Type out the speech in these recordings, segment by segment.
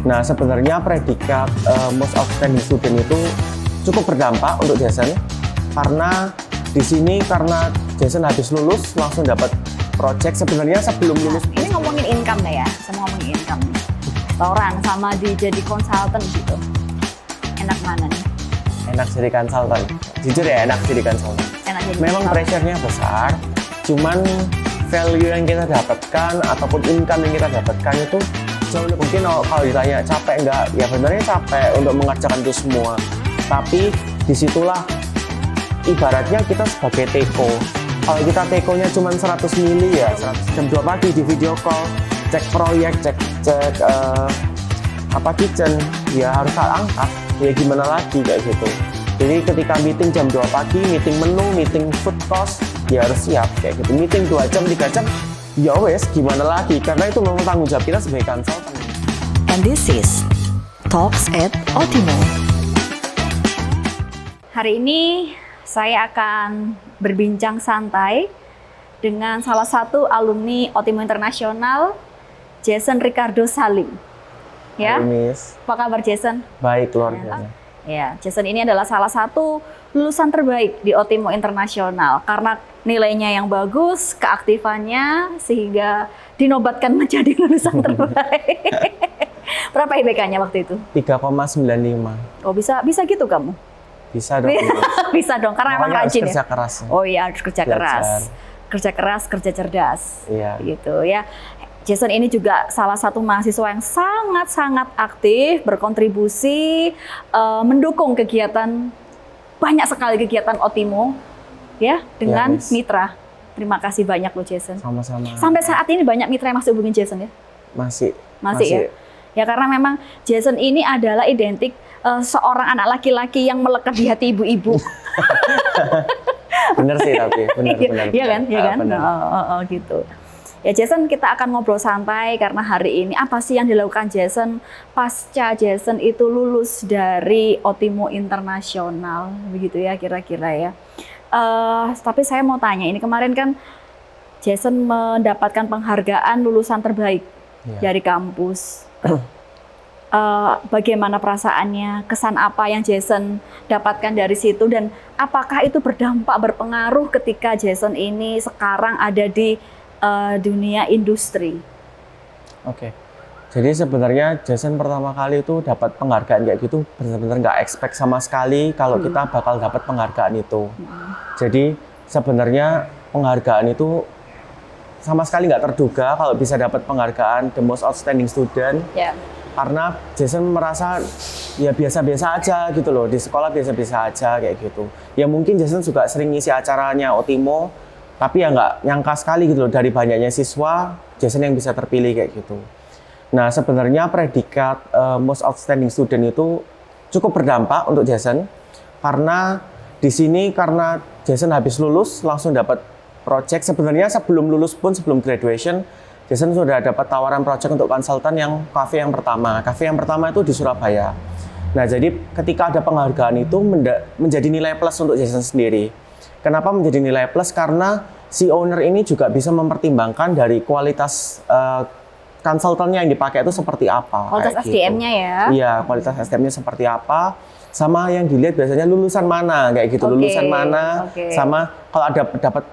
Nah, sebenarnya predikat most outstanding student itu cukup berdampak untuk Jason karena di sini karena Jason habis lulus langsung dapat project. Sebenarnya sebelum lulus Ini ngomongin income deh ya, saya mau ngomongin income. Restoran sama jadi konsultan gitu. Enak mana nih? enak jadi konsultan. Jujur ya enak jadi konsultan. Enak jadi Memang konsultan. pressure-nya besar, cuman value yang kita dapatkan ataupun income yang kita dapatkan itu jauh lebih. Mungkin kalau ditanya capek enggak, ya sebenarnya capek untuk mengerjakan itu semua. Tapi disitulah ibaratnya kita sebagai teko. Kalau kita tekonya cuma 100 mili ya, 100 jam 2 pagi di video call, cek proyek, cek kitchen, ya harus angkat. Ya gimana lagi kayak gitu. Jadi ketika meeting jam 2 pagi, meeting menu, meeting food cost, ya harus siap kayak gitu. Meeting 2 jam, 3 jam, ya wes gimana lagi. Karena itu memang tanggung jawab kita sebagai konsultan. And this is Talks at Otimo. Hari ini saya akan berbincang santai dengan salah satu alumni Otimo Internasional, Jason Ricardo Salim. Ya, Hai, Miss. apa kabar Jason? Baik luar biasa. Ya, Jason ini adalah salah satu lulusan terbaik di Otimo Internasional karena nilainya yang bagus, keaktifannya sehingga dinobatkan menjadi lulusan terbaik. Berapa IPK-nya waktu itu? 3,95. Oh, bisa gitu kamu? Bisa dong. Bisa dong, karena emang Pokoknya harus rajin kerja ya. keras. Oh iya, harus kerja Belajar. keras. Kerja keras, kerja cerdas. Iya. Gitu ya. Jason ini juga salah satu mahasiswa yang sangat-sangat aktif, berkontribusi, mendukung kegiatan, banyak sekali kegiatan Otimo ya dengan Miss. mitra. Terima kasih banyak loh Jason. Sama-sama. Sampai saat ini banyak mitra yang masih hubungin Jason ya? Masih Ya? Ya karena memang Jason ini adalah identik seorang anak laki-laki yang melekat di hati ibu-ibu. Bener sih tapi bener. Iya kan? Iya kan? Bener. Gitu. Ya Jason, kita akan ngobrol santai karena hari ini apa sih yang dilakukan Jason pasca Jason itu lulus dari Otimo Internasional, begitu ya kira-kira ya. Tapi saya mau tanya, ini kemarin kan Jason mendapatkan penghargaan lulusan terbaik dari kampus. Bagaimana perasaannya, kesan apa yang Jason dapatkan dari situ, dan apakah itu berdampak, berpengaruh ketika Jason ini sekarang ada di dunia industri? Oke. Jadi sebenarnya Jason pertama kali itu dapat penghargaan kayak gitu benar-benar nggak expect sama sekali kalau kita bakal dapat penghargaan itu. Jadi sebenarnya penghargaan itu sama sekali nggak terduga kalau bisa dapat penghargaan the most outstanding student. Ya. Karena Jason merasa ya biasa-biasa aja gitu loh, di sekolah biasa-biasa aja kayak gitu. Ya mungkin Jason juga sering ngisi acaranya Otimo, tapi ya nggak nyangka sekali gitu loh dari banyaknya siswa, Jason yang bisa terpilih kayak gitu. Nah sebenarnya predikat most outstanding student itu cukup berdampak untuk Jason karena di sini karena Jason habis lulus langsung dapat project. Sebenarnya sebelum lulus pun, sebelum graduation, Jason sudah dapat tawaran project untuk konsultan yang cafe yang pertama. Cafe yang pertama itu di Surabaya. Nah jadi ketika ada penghargaan itu menjadi nilai plus untuk Jason sendiri. Kenapa menjadi nilai plus? Karena si owner ini juga bisa mempertimbangkan dari kualitas konsultannya yang dipakai itu seperti apa. Kualitas SDM-nya ya? Iya, kualitas SDM-nya seperti apa. Sama yang dilihat biasanya lulusan mana, kayak gitu. Lulusan mana, sama kalau ada dapat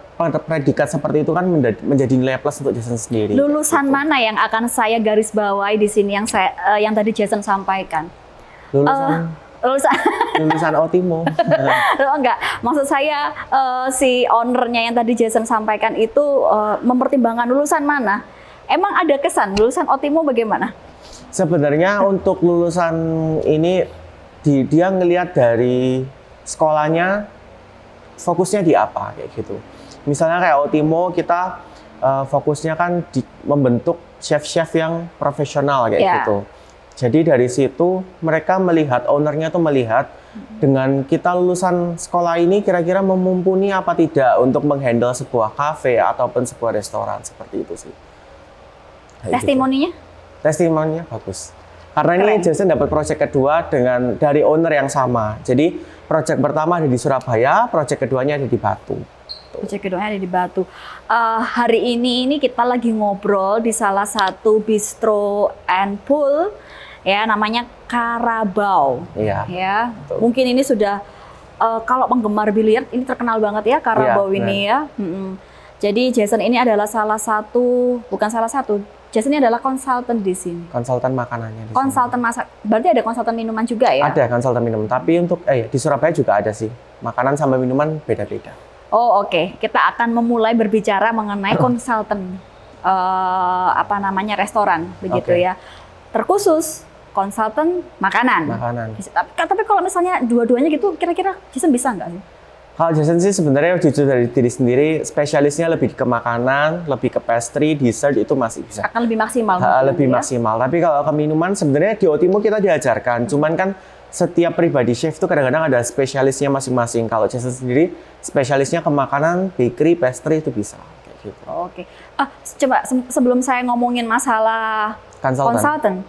predikat seperti itu kan menjadi nilai plus untuk Jason sendiri. Lulusan mana yang akan saya garis bawahi di sini yang tadi Jason sampaikan? Lulusan Otimo. Oh, enggak, maksud saya si ownernya yang tadi Jason sampaikan itu mempertimbangkan lulusan mana? Emang ada kesan lulusan Otimo bagaimana? Sebenarnya untuk lulusan ini dia ngelihat dari sekolahnya fokusnya di apa kayak gitu. Misalnya kayak Otimo kita fokusnya kan di membentuk chef-chef yang profesional kayak gitu. Jadi dari situ mereka melihat, ownernya tuh melihat dengan kita lulusan sekolah ini kira-kira memumpuni apa tidak untuk menghandle sebuah kafe ataupun sebuah restoran, seperti itu sih. Kayak Testimoninya? Gitu. Testimoninya bagus. Karena ini Jason dapat proyek kedua dari owner yang sama. Jadi proyek pertama ada di Surabaya, proyek keduanya ada di Batu. Proyek keduanya ada di Batu. Hari ini kita lagi ngobrol di salah satu bistro and pool ya, namanya Carabao. Iya. Ya, Betul. mungkin ini sudah kalau penggemar biliar ini terkenal banget ya Carabao Iya, ini ya. Jadi Jason ini adalah Jason ini adalah konsultan di sini. Konsultan makanannya. Konsultan masak, berarti ada konsultan minuman juga ya? Ada konsultan minum, tapi untuk di Surabaya juga ada sih. Makanan sama minuman beda-beda. Oh oke. Kita akan memulai berbicara mengenai konsultan restoran begitu Oke. ya. Terkhusus konsultan makanan. Makanan. Tapi kalau misalnya dua-duanya gitu, kira-kira Jason bisa nggak sih? Kalau Jason sih sebenarnya jujur dari diri sendiri, spesialisnya lebih ke makanan, lebih ke pastry, dessert itu masih bisa. Akan lebih maksimal. Lebih mungkin, ya? maksimal. Tapi kalau ke minuman sebenarnya di Otimo kita diajarkan. Cuman kan setiap pribadi chef itu kadang-kadang ada spesialisnya masing-masing. Kalau Jason sendiri spesialisnya ke makanan, bakery, pastry itu bisa. Kayak gitu. Oke. Coba sebelum saya ngomongin masalah konsultan,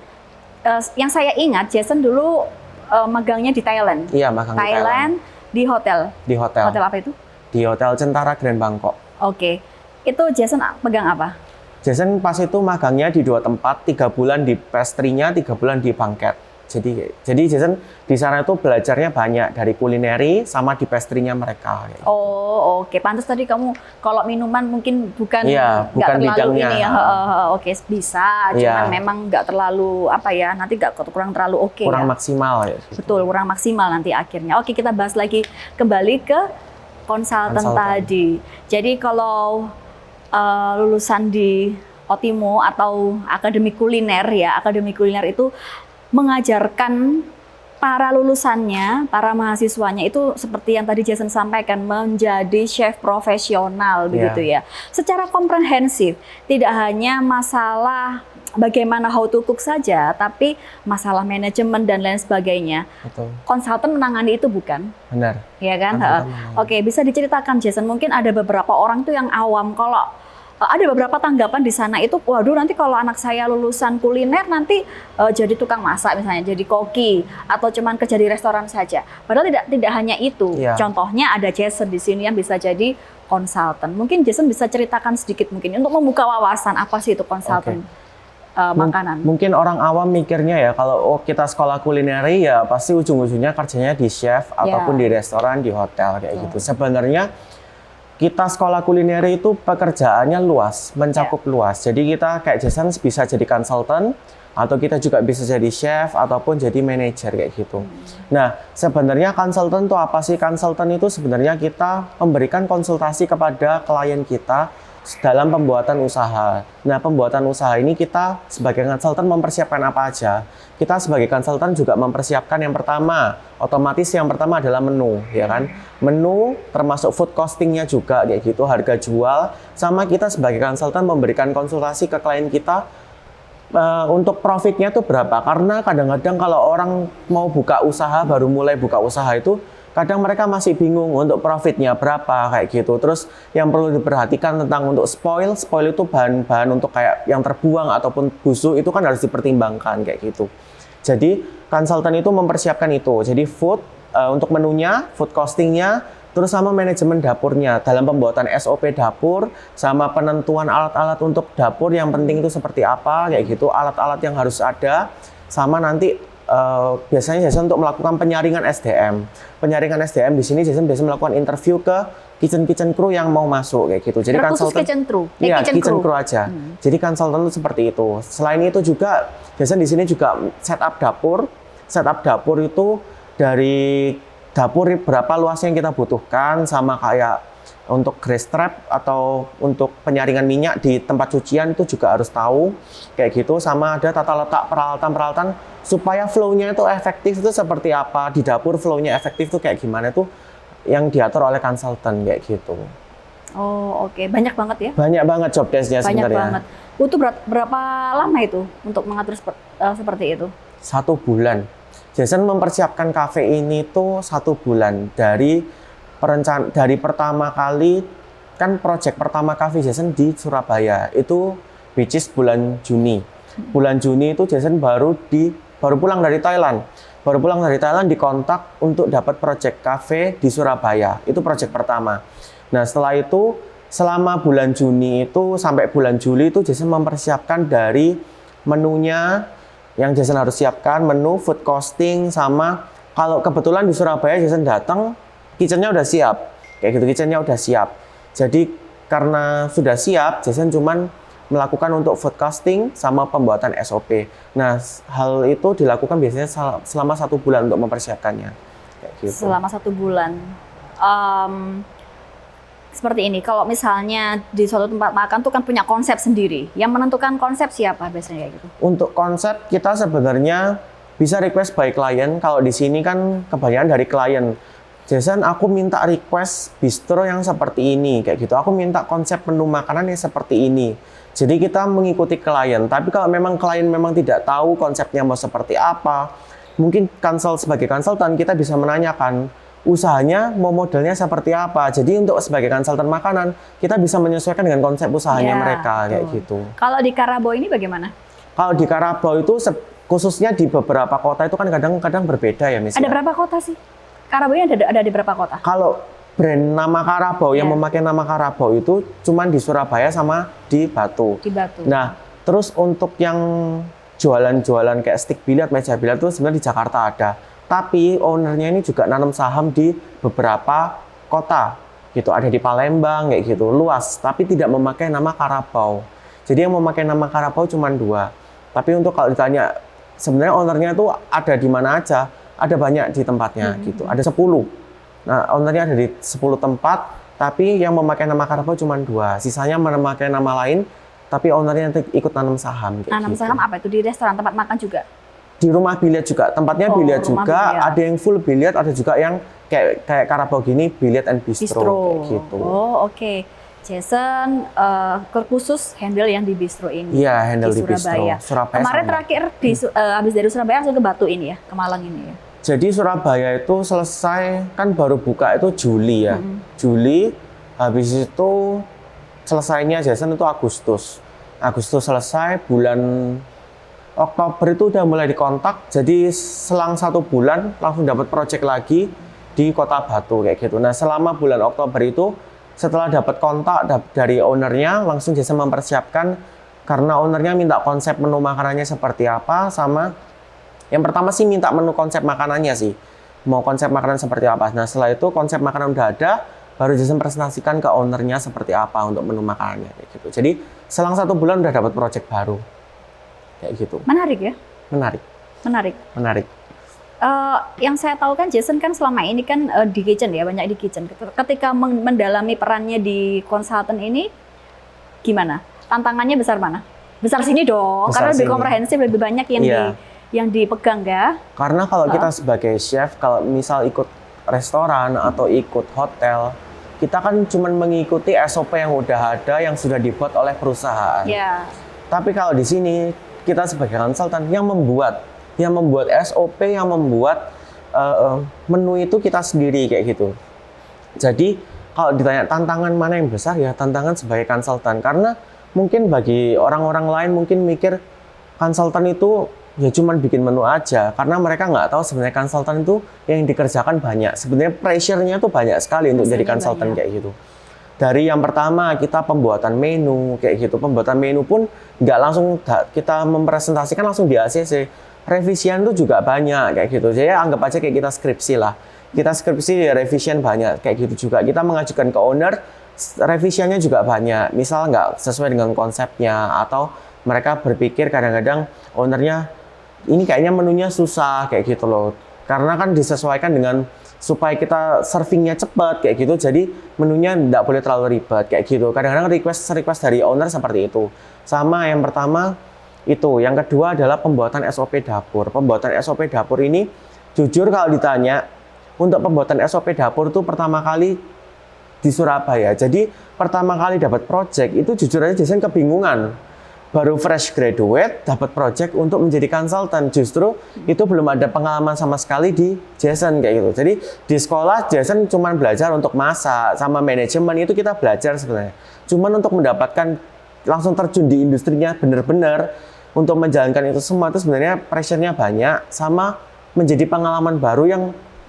yang saya ingat Jason dulu magangnya di Thailand. Iya, magang di Thailand. Di hotel. Di hotel. Hotel apa itu? Di Hotel Centara Grand Bangkok. Oke. Itu Jason pegang apa? Jason pas itu magangnya di 2 tempat, 3 bulan di pastry-nya, 3 bulan di banquet. Jadi Jason di sana itu belajarnya banyak dari kulineri sama di pastry-nya mereka. Oh, oke. Pantas tadi kamu kalau minuman mungkin bukan Iya, nggak bukan terlalu bidangnya. ini ya. Oke, bisa. Cuman Iya. memang nggak terlalu nanti kurang terlalu oke Kurang ya. maksimal ya. Betul, kurang maksimal nanti akhirnya. Oke, kita bahas lagi kembali ke konsultan tadi. Jadi kalau lulusan di Otimo atau akademi kuliner ya, akademi kuliner itu mengajarkan para lulusannya, para mahasiswanya itu seperti yang tadi Jason sampaikan, menjadi chef profesional begitu ya. Secara komprehensif, tidak hanya masalah bagaimana how to cook saja, tapi masalah manajemen dan lain sebagainya. Betul. Konsultan menangani itu bukan? Benar. Ya kan? Konsultan menangani. Oke, bisa diceritakan Jason, mungkin ada beberapa orang tuh yang awam kalau ada beberapa tanggapan di sana itu, waduh nanti kalau anak saya lulusan kuliner nanti jadi tukang masak misalnya, jadi koki atau cuman kerja di restoran saja. Padahal tidak hanya itu. Iya. Contohnya ada Jason di sini yang bisa jadi konsultan. Mungkin Jason bisa ceritakan sedikit mungkin untuk membuka wawasan apa sih itu konsultan makanan. Mungkin orang awam mikirnya ya kalau kita sekolah kulineri ya pasti ujung-ujungnya kerjanya di chef ataupun di restoran, di hotel kayak gitu. Sebenarnya kita sekolah kulineri itu pekerjaannya luas, mencakup luas. Jadi kita kayak Jason bisa jadi konsultan, atau kita juga bisa jadi chef, ataupun jadi manajer kayak gitu. Nah, sebenarnya konsultan itu apa sih? Konsultan itu sebenarnya kita memberikan konsultasi kepada klien kita dalam pembuatan usaha. Nah, pembuatan usaha ini kita sebagai konsultan mempersiapkan apa aja? Kita sebagai konsultan juga mempersiapkan yang pertama, otomatis yang pertama adalah menu, ya kan? Menu termasuk food costingnya juga kayak gitu, harga jual. Sama kita sebagai konsultan memberikan konsultasi ke klien kita untuk profitnya tuh berapa? Karena kadang-kadang kalau orang mau buka usaha, baru mulai buka usaha itu kadang mereka masih bingung untuk profitnya berapa kayak gitu. Terus yang perlu diperhatikan tentang untuk spoil itu bahan-bahan untuk kayak yang terbuang ataupun busuk itu kan harus dipertimbangkan kayak gitu. Jadi konsultan itu mempersiapkan itu. Jadi food untuk menunya, food costingnya, terus sama manajemen dapurnya dalam pembuatan SOP dapur, sama penentuan alat-alat untuk dapur yang penting itu seperti apa kayak gitu, alat-alat yang harus ada, sama nanti biasanya Jason untuk melakukan penyaringan SDM. Penyaringan SDM di sini Jason biasa melakukan interview ke kitchen crew yang mau masuk kayak gitu. Jadi konsultan kitchen crew. Iya, kitchen crew aja. Jadi konsultan itu seperti itu. Selain itu juga Jason di sini juga setup dapur. Setup dapur itu dari dapur berapa luasnya yang kita butuhkan, sama kayak untuk grease trap atau untuk penyaringan minyak di tempat cucian itu juga harus tahu kayak gitu. Sama ada tata letak peralatan-peralatan supaya flow-nya itu efektif itu seperti apa di dapur, flow-nya efektif itu kayak gimana itu yang diatur oleh konsultan kayak gitu. Oh oke. Banyak banget ya? Banyak banget job desk-nya sebenarnya. Banyak banget. Butuh berapa lama itu untuk mengatur seperti itu? 1 bulan. Jason mempersiapkan cafe ini tuh 1 bulan dari pertama kali, kan project pertama cafe Jason di Surabaya itu which is bulan Juni. Bulan Juni itu Jason baru pulang dari Thailand. Baru pulang dari Thailand dikontak untuk dapat project cafe di Surabaya. Itu project pertama. Nah, setelah itu selama bulan Juni itu sampai bulan Juli itu Jason mempersiapkan dari menunya, yang Jason harus siapkan menu, food costing, sama kalau kebetulan di Surabaya Jason datang, kitchennya udah siap, kayak gitu, kitchennya udah siap. Jadi karena sudah siap, Jason cuman melakukan untuk food costing sama pembuatan SOP. Nah, hal itu dilakukan biasanya selama 1 bulan untuk mempersiapkannya. Kayak gitu. Selama 1 bulan. Seperti ini, kalau misalnya di suatu tempat makan tuh kan punya konsep sendiri. Yang menentukan konsep siapa biasanya kayak gitu? Untuk konsep kita sebenarnya bisa request by klien. Kalau di sini kan kebanyakan dari klien. Jason, aku minta request bistro yang seperti ini, kayak gitu. Aku minta konsep menu makanan yang seperti ini. Jadi kita mengikuti klien. Tapi kalau memang klien memang tidak tahu konsepnya mau seperti apa, mungkin sebagai konsultan kita bisa menanyakan usahanya mau modelnya seperti apa. Jadi untuk sebagai konsultan makanan, kita bisa menyesuaikan dengan konsep usahanya mereka, kayak gitu. Kalau di Karabo ini bagaimana? Kalau di Karabo itu khususnya di beberapa kota itu kan kadang-kadang berbeda ya, Miss. Ada berapa kota sih? Karabo ini ada di berapa kota? Kalau brand nama Karabo yang memakai nama Karabo itu cuman di Surabaya sama di Batu. Di Batu. Nah, terus untuk yang jualan-jualan kayak stick biliar, meja biliar itu sebenarnya di Jakarta ada. Tapi ownernya ini juga nanam saham di beberapa kota gitu. Ada di Palembang kayak gitu, luas. Tapi tidak memakai nama Karabo. Jadi yang memakai nama Karabo cuma 2. Tapi untuk kalau ditanya sebenarnya ownernya itu ada di mana aja, ada banyak di tempatnya gitu. Ada 10. Nah, ownernya ada di 10 tempat, tapi yang memakai nama Karabo cuma 2. Sisanya memakai nama lain, tapi ownernya ikut nanam saham. Nanam saham apa itu? Di restoran, tempat makan juga? Di rumah biliar juga, tempatnya biliar juga. Biliar. Ada yang full biliar, ada juga yang kayak Karabo gini, biliar and bistro. Kayak gitu. Oh, oke. Jason khusus handle yang di bistro ini. Iya, handle di Surabaya. Surabaya. Kemarin sama. Terakhir habis dari Surabaya langsung ke Batu ini ya, ke Malang ini ya. Jadi Surabaya itu selesai kan baru buka itu Juli ya. Juli, habis itu selesainya Jason itu Agustus. Agustus selesai, bulan Oktober itu udah mulai dikontak. Jadi selang 1 bulan langsung dapat project lagi di Kota Batu kayak gitu. Nah, selama bulan Oktober itu setelah dapat kontak dari ownernya, langsung Jason mempersiapkan karena ownernya minta konsep menu makanannya seperti apa, sama yang pertama sih minta menu konsep makanannya sih. Mau konsep makanan seperti apa. Nah, setelah itu konsep makanan udah ada, baru Jason presentasikan ke ownernya seperti apa untuk menu makanannya kayak gitu. Jadi selang 1 bulan udah dapat project baru. Kayak gitu. Menarik ya? Menarik. Menarik. Menarik. Yang saya tahu kan Jason kan selama ini kan di kitchen ya, banyak di kitchen. Ketika mendalami perannya di konsultan ini, gimana? Tantangannya besar mana? Besar sini dong, besar karena lebih komprehensif, lebih banyak yang dipegang ya. Karena kalau kita sebagai chef, kalau misal ikut restoran atau ikut hotel, kita kan cuma mengikuti SOP yang udah ada, yang sudah dibuat oleh perusahaan. Yeah. Tapi kalau di sini kita sebagai konsultan yang membuat SOP, yang membuat menu itu kita sendiri kayak gitu. Jadi kalau ditanya tantangan mana yang besar, ya tantangan sebagai konsultan. Karena mungkin bagi orang-orang lain mungkin mikir konsultan itu ya cuman bikin menu aja, karena mereka nggak tahu sebenarnya konsultan itu yang dikerjakan banyak. Sebenarnya pressure-nya tuh banyak sekali untuk jadi konsultan kayak gitu. Dari yang pertama kita pembuatan menu kayak gitu, pembuatan menu pun nggak langsung kita mempresentasikan langsung di ACC. Revisian tuh juga banyak kayak gitu. Jadi anggap aja kayak kita skripsi lah. Kita skripsi ya revision banyak kayak gitu juga. Kita mengajukan ke owner, revisiannya juga banyak. Misal nggak sesuai dengan konsepnya, atau mereka berpikir kadang-kadang ownernya ini kayaknya menunya susah kayak gitu loh. Karena kan disesuaikan dengan supaya kita servingnya cepat kayak gitu. Jadi menunya nggak boleh terlalu ribet kayak gitu. Kadang-kadang request dari owner seperti itu. Sama yang pertama itu. Yang kedua adalah pembuatan SOP dapur. Pembuatan SOP dapur ini jujur kalau ditanya, untuk pembuatan SOP dapur itu pertama kali di Surabaya. Jadi pertama kali dapat project itu jujur aja Jason kebingungan. Baru fresh graduate dapat project untuk menjadi konsultan, justru itu belum ada pengalaman sama sekali di Jason kayak gitu. Jadi di sekolah Jason cuma belajar untuk masak sama manajemen, itu kita belajar sebenarnya. Cuman untuk mendapatkan langsung terjun di industrinya benar-benar untuk menjalankan itu semua itu sebenarnya pressure-nya banyak, sama menjadi pengalaman baru yang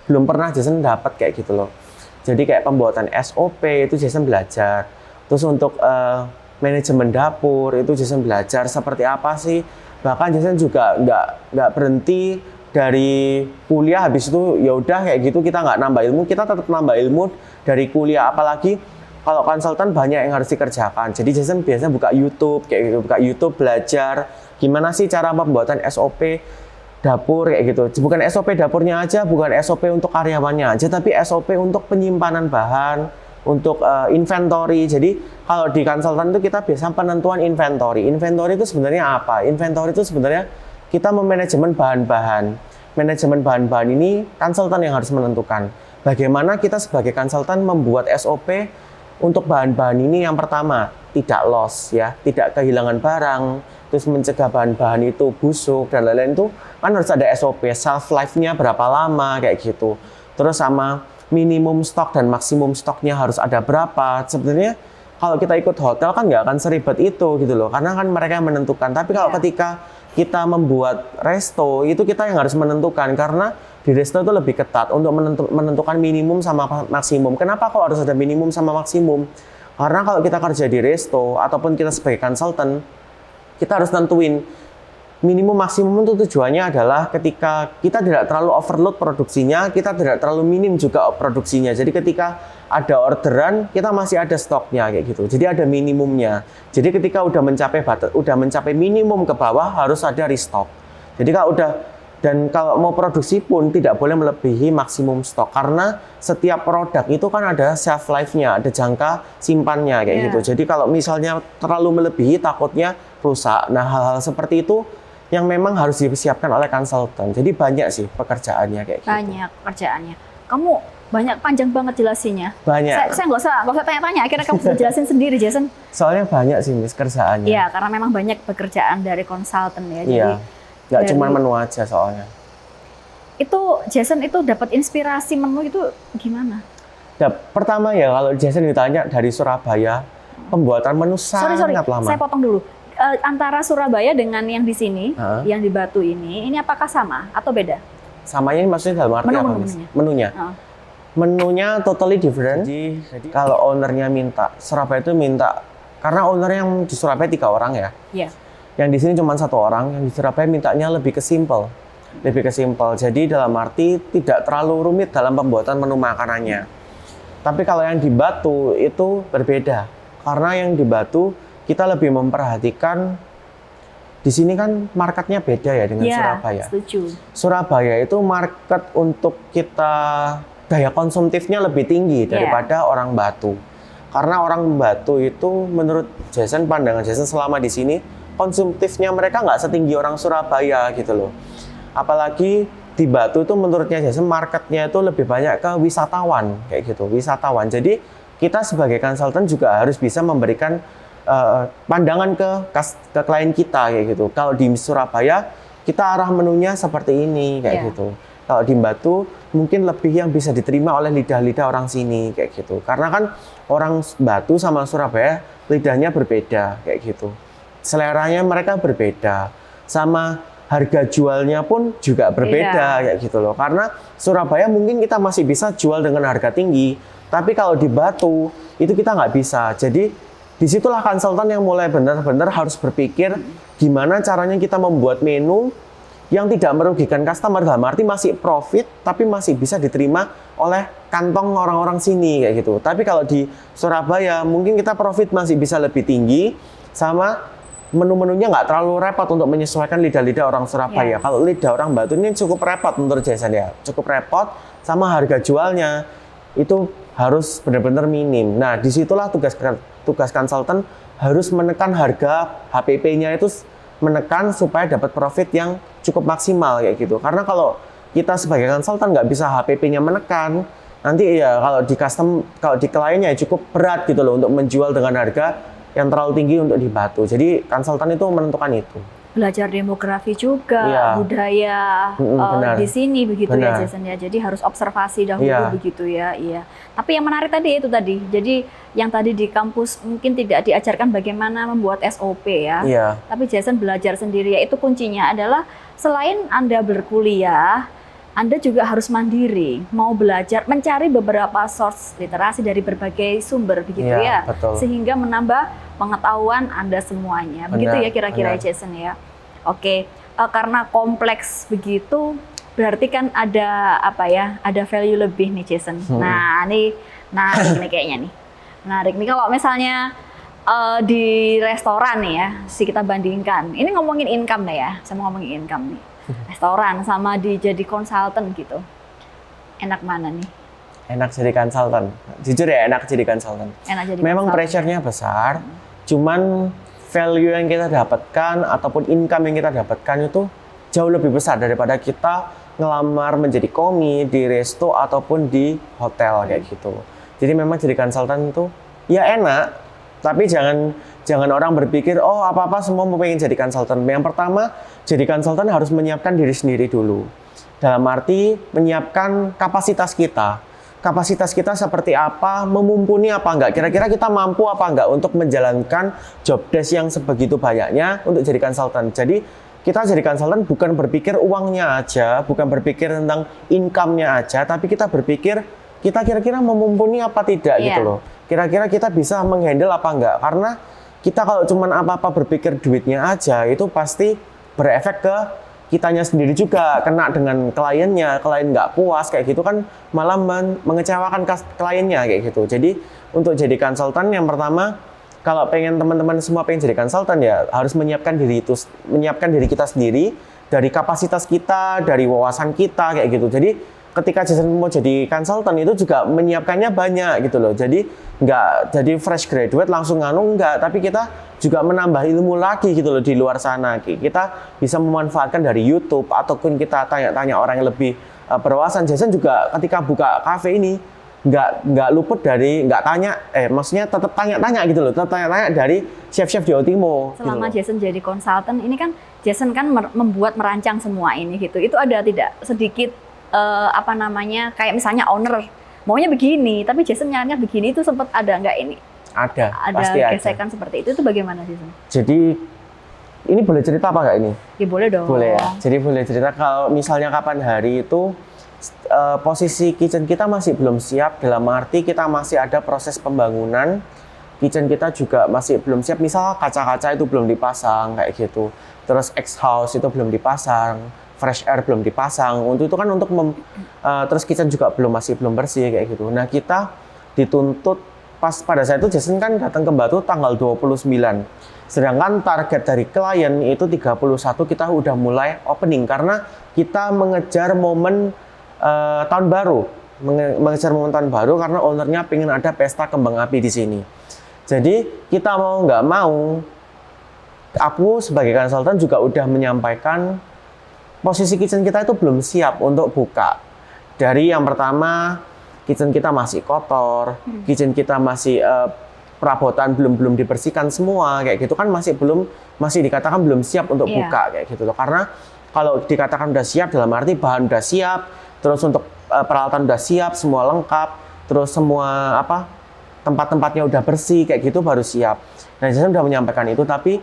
belum pernah Jason dapat kayak gitu loh. Jadi kayak pembuatan SOP itu Jason belajar. Terus untuk manajemen dapur itu Jason belajar seperti apa sih Bahkan Jason juga nggak berhenti dari kuliah, habis itu ya udah kayak gitu kita nggak nambah ilmu, kita tetap nambah ilmu dari kuliah. Apalagi kalau konsultan banyak yang harus dikerjakan. Jadi Jason biasanya buka YouTube kayak gitu, buka YouTube belajar gimana sih cara pembuatan SOP dapur kayak gitu. Bukan SOP dapurnya aja, bukan SOP untuk karyawannya aja, tapi SOP untuk penyimpanan bahan, untuk inventory. Jadi kalau di konsultan itu kita biasa penentuan inventory. Inventory itu sebenarnya apa? Inventory itu sebenarnya kita memanajemen bahan-bahan. Manajemen bahan-bahan ini konsultan yang harus menentukan. Bagaimana kita sebagai konsultan membuat SOP untuk bahan-bahan ini. Yang pertama, tidak loss ya, tidak kehilangan barang, terus mencegah bahan-bahan itu busuk dan lain-lain. Itu kan harus ada SOP, shelf life-nya berapa lama kayak gitu. Terus sama minimum stok dan maksimum stoknya harus ada berapa. Sebenarnya kalau kita ikut hotel kan nggak akan seribet itu gitu loh, karena kan mereka yang menentukan. Tapi kalau ketika kita membuat resto, itu kita yang harus menentukan, karena di resto itu lebih ketat untuk menentukan minimum sama maksimum. Kenapa kok harus ada minimum sama maksimum? Karena kalau kita kerja di resto ataupun kita sebagai konsultan, kita harus nentuin minimum maksimum. Itu tujuannya adalah ketika kita tidak terlalu overload produksinya, kita tidak terlalu minim juga produksinya. Jadi ketika ada orderan, kita masih ada stoknya kayak gitu. Jadi ada minimumnya. Jadi ketika udah mencapai minimum ke bawah, harus ada restock. Jadi kalau mau produksi pun tidak boleh melebihi maksimum stok, karena setiap produk itu kan ada shelf life-nya, ada jangka simpannya kayak gitu. Jadi kalau misalnya terlalu melebihi, takutnya rusak. Nah, hal-hal seperti itu yang memang harus disiapkan oleh konsultan. Jadi banyak sih pekerjaannya kayak gitu. Banyak pekerjaannya. Kamu banyak, panjang banget jelasinnya. Banyak. Saya nggak usah tanya-tanya. Akhirnya kamu bisa jelasin sendiri, Jason. Soalnya banyak sih Miss kerjaannya. Iya, karena memang banyak pekerjaan dari konsultan ya. Jadi iya. Nggak cuma menu aja soalnya. Itu Jason itu dapat inspirasi menu itu gimana? Nah, pertama ya kalau Jason ditanya dari Surabaya, pembuatan menu sangat lama. Saya potong dulu. Antara Surabaya dengan yang di sini, yang di Batu ini apakah sama atau beda? Samanya maksudnya dalam arti apa? Menunya. Menunya totally different. Jadi kalau ownernya minta, Surabaya itu minta, karena owner yang di Surabaya 3 orang ya. Iya. Yang di sini cuma 1 orang, yang di Surabaya mintanya lebih ke simple. Jadi dalam arti tidak terlalu rumit dalam pembuatan menu makanannya. Tapi kalau yang di Batu itu berbeda. Karena yang di Batu kita lebih memperhatikan, di sini kan marketnya beda ya dengan Surabaya. Setuju. Surabaya itu market untuk kita daya konsumtifnya lebih tinggi daripada orang Batu. Karena orang Batu itu menurut Jason, pandangan Jason selama di sini, konsumtifnya mereka nggak setinggi orang Surabaya gitu loh. Apalagi di Batu itu menurutnya Jason marketnya itu lebih banyak ke wisatawan kayak gitu, wisatawan. Jadi kita sebagai konsultan juga harus bisa memberikan pandangan ke klien kita kayak gitu. Kalau di Surabaya kita arah menunya seperti ini kayak gitu. Kalau di Batu mungkin lebih yang bisa diterima oleh lidah-lidah orang sini kayak gitu. Karena kan orang Batu sama Surabaya lidahnya berbeda kayak gitu. Seleranya mereka berbeda. Sama harga jualnya pun juga berbeda kayak gitu loh. Karena Surabaya mungkin kita masih bisa jual dengan harga tinggi, tapi kalau di Batu itu kita nggak bisa. Jadi disitulah konsultan yang mulai benar-benar harus berpikir gimana caranya kita membuat menu yang tidak merugikan customer, dalam arti masih profit tapi masih bisa diterima oleh kantong orang-orang sini kayak gitu. Tapi kalau di Surabaya mungkin kita profit masih bisa lebih tinggi, sama menu-menunya nggak terlalu repot untuk menyesuaikan lidah-lidah orang Surabaya. Kalau lidah orang Batu ini cukup repot menurut Jason ya, cukup repot, sama harga jualnya itu harus benar-benar minim. Nah, disitulah tugas konsultan harus menekan harga HPP-nya itu, menekan supaya dapat profit yang cukup maksimal kayak gitu. Karena kalau kita sebagai konsultan nggak bisa HPP-nya menekan, nanti ya kalau di kliennya cukup berat gitu loh untuk menjual dengan harga yang terlalu tinggi untuk di Batu. Jadi konsultan itu menentukan itu. Belajar demografi juga, budaya di sini begitu ya Jason ya. Jadi harus observasi dahulu begitu ya. Iya. Tapi yang menarik tadi itu tadi. Jadi yang tadi di kampus mungkin tidak diajarkan bagaimana membuat SOP ya. Tapi Jason belajar sendiri ya. Itu kuncinya adalah selain Anda berkuliah, Anda juga harus mandiri, mau belajar, mencari beberapa source literasi dari berbagai sumber begitu ya. Betul. Sehingga menambah pengetahuan Anda semuanya. Begitu ya kira-kira Jason ya. Oke, karena kompleks begitu, berarti kan ada apa ya? Ada value lebih nih Jason. Nah, ini menarik nih kayaknya nih. Menarik nih kalau misalnya di restoran nih ya, kita bandingkan. Ini ngomongin income deh ya, saya mau ngomongin income nih. Restoran sama jadi konsultan gitu. Enak mana nih? Enak jadi konsultan. Jujur ya, enak jadi konsultan. Enak jadi Memang konsultan. pressure-nya besar, cuman value yang kita dapatkan ataupun income yang kita dapatkan itu jauh lebih besar daripada kita ngelamar menjadi komi di resto ataupun di hotel kayak gitu. Jadi memang jadi konsultan itu ya enak, tapi jangan orang berpikir oh apa-apa semua mau pengen jadi konsultan. Yang pertama, jadi konsultan harus menyiapkan diri sendiri dulu. Dalam arti menyiapkan kapasitas kita. Kapasitas kita seperti apa, memumpuni apa enggak, kira-kira kita mampu apa enggak untuk menjalankan job desk yang sebegitu banyaknya untuk jadi konsultan. Jadi kita jadi konsultan bukan berpikir uangnya aja, bukan berpikir tentang income-nya aja, tapi kita berpikir kita kira-kira memumpuni apa tidak gitu loh. Kira-kira kita bisa menghandle apa enggak, karena kita kalau cuman apa-apa berpikir duitnya aja itu pasti berefek ke kitanya sendiri juga, kena dengan kliennya, klien nggak puas kayak gitu kan malah mengecewakan kliennya kayak gitu. Jadi untuk jadi konsultan yang pertama, kalau pengen teman-teman semua pengen jadi konsultan ya harus menyiapkan diri kita sendiri dari kapasitas kita, dari wawasan kita kayak gitu. Jadi ketika Jason mau jadi konsultan itu juga menyiapkannya banyak gitu loh. Jadi nggak jadi fresh graduate langsung enggak, tapi kita juga menambah ilmu lagi gitu loh di luar sana. Kita bisa memanfaatkan dari YouTube ataupun kita tanya-tanya orang yang lebih berwawasan. Jason juga ketika buka kafe ini nggak luput dari maksudnya tetap tanya-tanya gitu loh, tetap tanya-tanya dari chef-chef di Otimo. Selama gitu Jason jadi konsultan ini kan Jason kan merancang semua ini gitu. Itu ada tidak sedikit kayak misalnya owner maunya begini, tapi Jason nyaraninnya begini, itu sempat ada nggak ini? Ada, pasti ada. Gesekan seperti itu bagaimana Jason? Jadi ini boleh cerita apa nggak ini? Ya boleh dong. Boleh ya. Jadi boleh cerita kalau misalnya kapan hari itu posisi kitchen kita masih belum siap, dalam arti kita masih ada proses pembangunan. Kitchen kita juga masih belum siap. Misal kaca-kaca itu belum dipasang kayak gitu. Terus X-house itu belum dipasang, fresh air belum dipasang. Untuk itu kan terus kitchen juga masih belum bersih kayak gitu. Nah, kita dituntut pada saat itu Jason kan datang ke Batu tanggal 29. Sedangkan target dari klien itu 31 kita udah mulai opening karena kita mengejar momen tahun baru. Mengejar momen tahun baru karena ownernya pengen ada pesta kembang api di sini. Jadi kita mau nggak mau, aku sebagai konsultan juga udah menyampaikan posisi kitchen kita itu belum siap untuk buka. Dari yang pertama, kitchen kita masih kotor, kitchen kita masih perabotan belum dibersihkan semua kayak gitu kan masih dikatakan belum siap untuk buka kayak gitu loh. Karena kalau dikatakan udah siap dalam arti bahan udah siap, terus untuk peralatan udah siap, semua lengkap, terus semua tempat-tempatnya udah bersih kayak gitu baru siap. Nah, Jason udah menyampaikan itu, tapi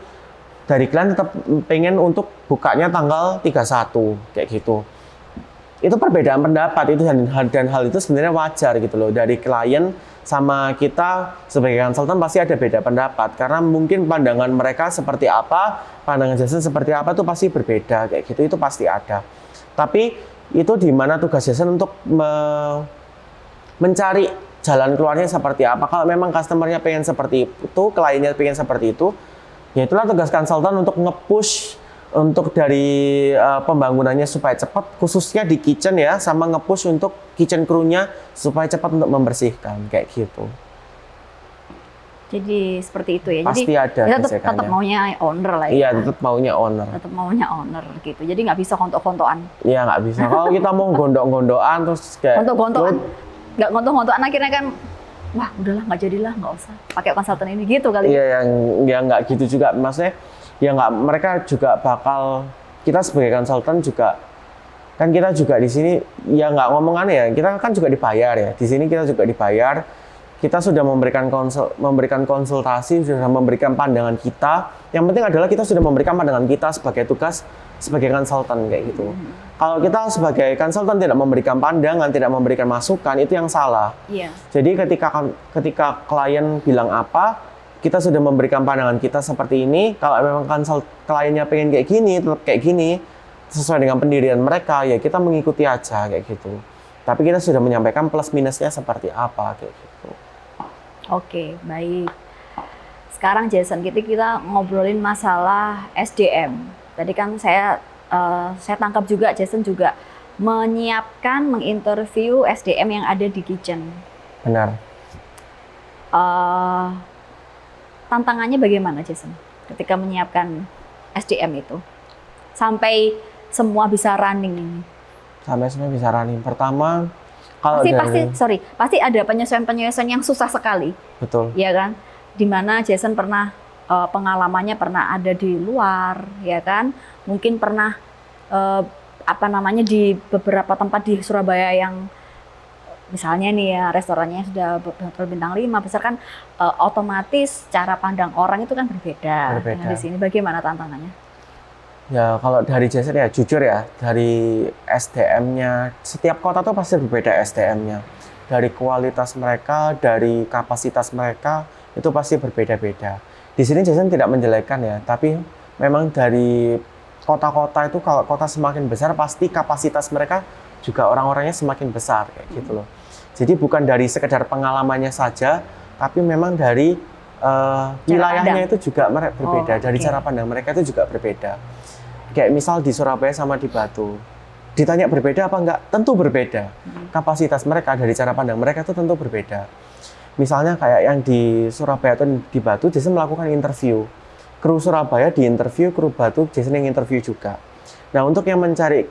dari klien tetap pengen untuk bukanya tanggal 31 kayak gitu. Itu perbedaan pendapat itu dan hal itu sebenarnya wajar gitu loh. Dari klien sama kita sebagai konsultan pasti ada beda pendapat karena mungkin pandangan mereka seperti apa, pandangan Jason seperti apa itu pasti berbeda kayak gitu, itu pasti ada. Tapi itu di mana tugas Jason untuk mencari jalan keluarnya seperti apa. Kalau memang customernya pengen seperti itu, kliennya pengen seperti itu, ya itulah tugas konsultan untuk nge-push untuk dari pembangunannya supaya cepat, khususnya di kitchen ya, sama nge-push untuk kitchen crew-nya supaya cepat untuk membersihkan kayak gitu. Jadi seperti itu ya. Pasti jadi ada tetap maunya owner lah ya. Iya, tetap maunya owner. Tetap maunya owner gitu. Jadi nggak bisa kontok-kontokan. Iya, nggak bisa. Kalau kita mau gondok-gondokan terus kayak kontok-kontokan. Nggak kontok-kontokan akhirnya kan wah, udahlah nggak jadilah, nggak usah pakai konsultan ini gitu kali. Iya, yang nggak gitu juga. Maksudnya ya nggak, mereka juga bakal, kita sebagai konsultan juga kan kita juga di sini ya nggak ngomong aneh ya, kita kan juga dibayar ya, di sini kita juga dibayar, kita sudah memberikan konsultasi, sudah memberikan pandangan kita. Yang penting adalah kita sudah memberikan pandangan kita sebagai tugas sebagai konsultan kayak gitu. Kalau kita sebagai konsultan tidak memberikan pandangan, tidak memberikan masukan, itu yang salah. Iya. Jadi ketika klien bilang apa, kita sudah memberikan pandangan kita seperti ini, kalau memang kliennya pengen kayak gini, tetap kayak gini, sesuai dengan pendirian mereka, ya kita mengikuti aja kayak gitu. Tapi kita sudah menyampaikan plus minusnya seperti apa kayak gitu. Oke, baik. Sekarang Jason, kita ngobrolin masalah SDM. Tadi kan saya tangkap juga Jason juga menyiapkan, menginterview SDM yang ada di kitchen. Benar. Tantangannya bagaimana Jason ketika menyiapkan SDM itu sampai semua bisa running ini? Sampai semua bisa running. Pertama, kalau pasti ada penyesuaian yang susah sekali. Betul. Ya kan? Dimana Jason pernah pengalamannya pernah ada di luar, ya kan? Mungkin pernah di beberapa tempat di Surabaya yang misalnya nih ya, restorannya sudah berbintang 5 besar kan, otomatis cara pandang orang itu kan berbeda. Nah, di sini bagaimana tantangannya? Ya kalau dari Jason ya jujur ya, dari SDM-nya setiap kota tuh pasti berbeda SDM-nya. Dari kualitas mereka, dari kapasitas mereka itu pasti berbeda-beda. Di sini Jason tidak menjelekkan ya, tapi memang dari kota-kota itu kalau kota semakin besar pasti kapasitas mereka juga orang-orangnya semakin besar kayak gitu loh. Jadi bukan dari sekedar pengalamannya saja, tapi memang dari wilayahnya itu juga berbeda. Dari cara pandang mereka itu juga berbeda. Kayak misal di Surabaya sama di Batu, ditanya berbeda apa enggak? Tentu berbeda. Kapasitas mereka dari cara pandang mereka itu tentu berbeda. Misalnya kayak yang di Surabaya atau di Batu, Jason melakukan interview. Kru Surabaya diinterview, kru Batu Jason yang interview juga. Nah, untuk yang mencari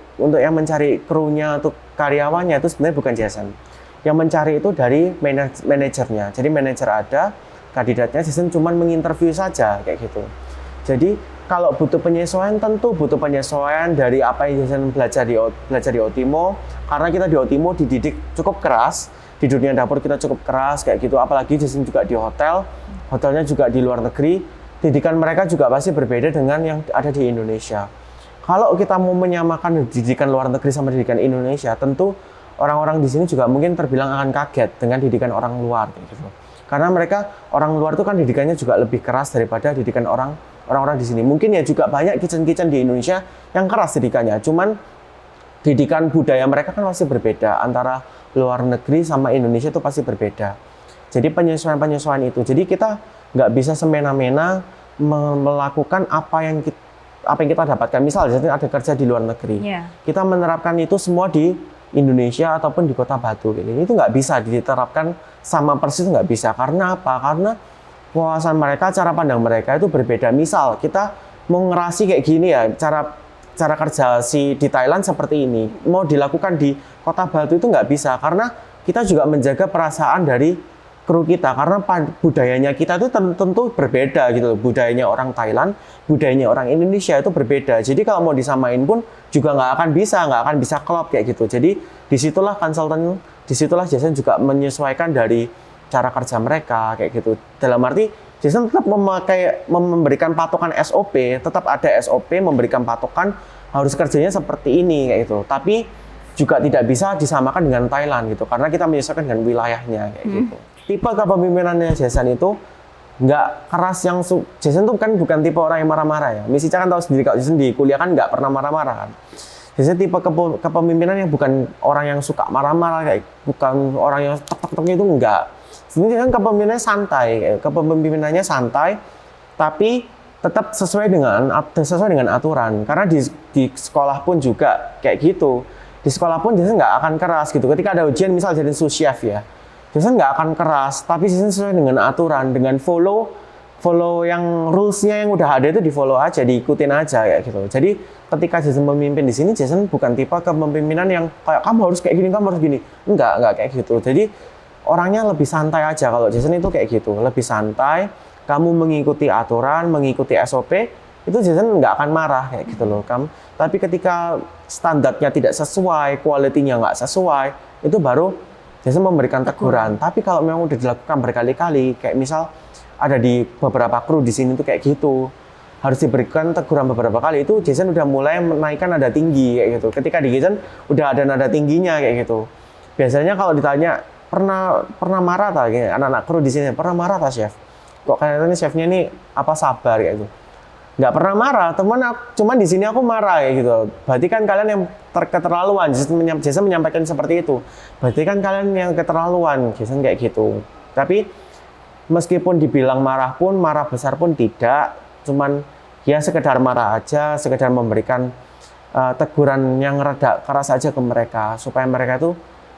krunya untuk karyawannya itu sebenarnya bukan Jason. Yang mencari itu dari manajernya. Jadi manajer ada, kandidatnya Jason cuma menginterview saja kayak gitu. Jadi kalau butuh penyesuaian, tentu butuh penyesuaian dari apa yang Jason belajar di Otimo. Karena kita di Otimo dididik cukup keras, di dunia dapur kita cukup keras kayak gitu. Apalagi Jason juga di hotelnya juga di luar negeri. Didikan mereka juga pasti berbeda dengan yang ada di Indonesia. Kalau kita mau menyamakan didikan luar negeri sama didikan Indonesia, tentu orang-orang di sini juga mungkin terbilang akan kaget dengan didikan orang luar gitu. Karena mereka orang luar itu kan didikannya juga lebih keras daripada didikan orang-orang di sini. Mungkin ya juga banyak kitchen-kitchen di Indonesia yang keras didikannya. Cuman didikan budaya mereka kan masih berbeda, antara luar negeri sama Indonesia itu pasti berbeda. Jadi penyesuaian itu. Jadi kita nggak bisa semena-mena melakukan apa yang kita dapatkan. Misalnya ada kerja di luar negeri, kita menerapkan itu semua di Indonesia ataupun di Kota Batu. Itu nggak bisa diterapkan sama persis, nggak bisa. Karena apa? Karena wawasan mereka, cara pandang mereka itu berbeda. Misal kita mau ngerasi kayak gini ya, cara kerja di Thailand seperti ini, mau dilakukan di Kota Batu itu nggak bisa. Karena kita juga menjaga perasaan dari kru kita, karena budayanya kita itu tentu berbeda gitu loh. Budayanya orang Thailand, budayanya orang Indonesia itu berbeda. Jadi kalau mau disamain pun juga nggak akan bisa klop kayak gitu. Jadi disitulah Jason juga menyesuaikan dari cara kerja mereka kayak gitu. Dalam arti Jason tetap memberikan patokan SOP, tetap ada SOP, memberikan patokan harus kerjanya seperti ini kayak gitu. Tapi juga tidak bisa disamakan dengan Thailand gitu, karena kita menyesuaikan dengan wilayahnya kayak gitu. Tipe kepemimpinannya Jason itu nggak keras yang Jason tuh kan bukan tipe orang yang marah-marah ya. Misi kan tahu sendiri kalau Jason di kuliah kan nggak pernah marah-marah kan. Jason tipe kepemimpinan yang bukan orang yang suka marah-marah, kayak bukan orang yang tek-tek itu enggak. Sebenarnya kan kepemimpinannya santai, tapi tetap sesuai dengan aturan. Karena di sekolah pun juga kayak gitu. Di sekolah pun Jason nggak akan keras gitu. Ketika ada ujian misal jadi sous chef ya, Jason nggak akan keras, tapi Jason sesuai dengan aturan, dengan follow yang rules-nya yang udah ada itu di follow aja, diikutin aja kayak gitu. Jadi ketika Jason memimpin di sini, Jason bukan tipe kepemimpinan yang kayak kamu harus kayak gini, kamu harus gini. Enggak kayak gitu. Jadi orangnya lebih santai aja kalau Jason itu kayak gitu, lebih santai. Kamu mengikuti aturan, mengikuti SOP, itu Jason nggak akan marah kayak gitu loh. Tapi ketika standarnya tidak sesuai, quality-nya nggak sesuai, itu baru Jason memberikan teguran. Tapi kalau memang udah dilakukan berkali-kali, kayak misal ada di beberapa kru di sini tuh kayak gitu, harus diberikan teguran beberapa kali, itu Jason udah mulai menaikkan nada tinggi kayak gitu. Ketika di Jason udah ada nada tingginya kayak gitu. Biasanya kalau ditanya pernah marah tak? Anak-anak kru di sini pernah marah tak chef? kok kayaknya chefnya ini apa sabar kayak gitu. Nggak pernah marah, cuman di sini aku marah ya gitu. Berarti kan kalian yang keterlaluan. Jason menyampaikan seperti itu. Berarti kan kalian yang keterlaluan, Jason kayak gitu. Tapi meskipun dibilang marah pun, marah besar pun tidak. Cuman ya sekedar marah aja, sekedar memberikan teguran yang rada keras aja ke mereka supaya mereka itu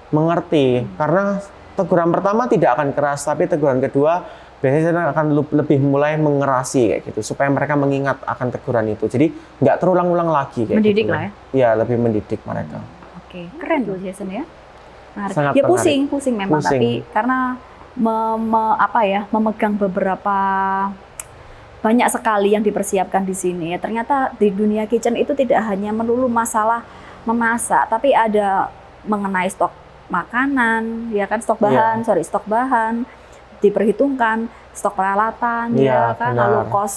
mengerti. Karena teguran pertama tidak akan keras, tapi teguran kedua biasanya akan lebih mulai mengerasi kayak gitu supaya mereka mengingat akan teguran itu. Jadi nggak terulang-ulang lagi kayak mendidik gitu. lah ya. Iya, lebih mendidik mereka. Oke, keren tuh Jason ya. Menarik. Sangat Ya menarik. pusing memang, Pusing. tapi karena memegang beberapa banyak sekali yang dipersiapkan di sini ya. Ternyata di dunia kitchen itu tidak hanya melulu masalah memasak, tapi ada mengenai stok makanan, ya kan, stok bahan, stok bahan diperhitungkan, stok peralatan, ya kan, benar. lalu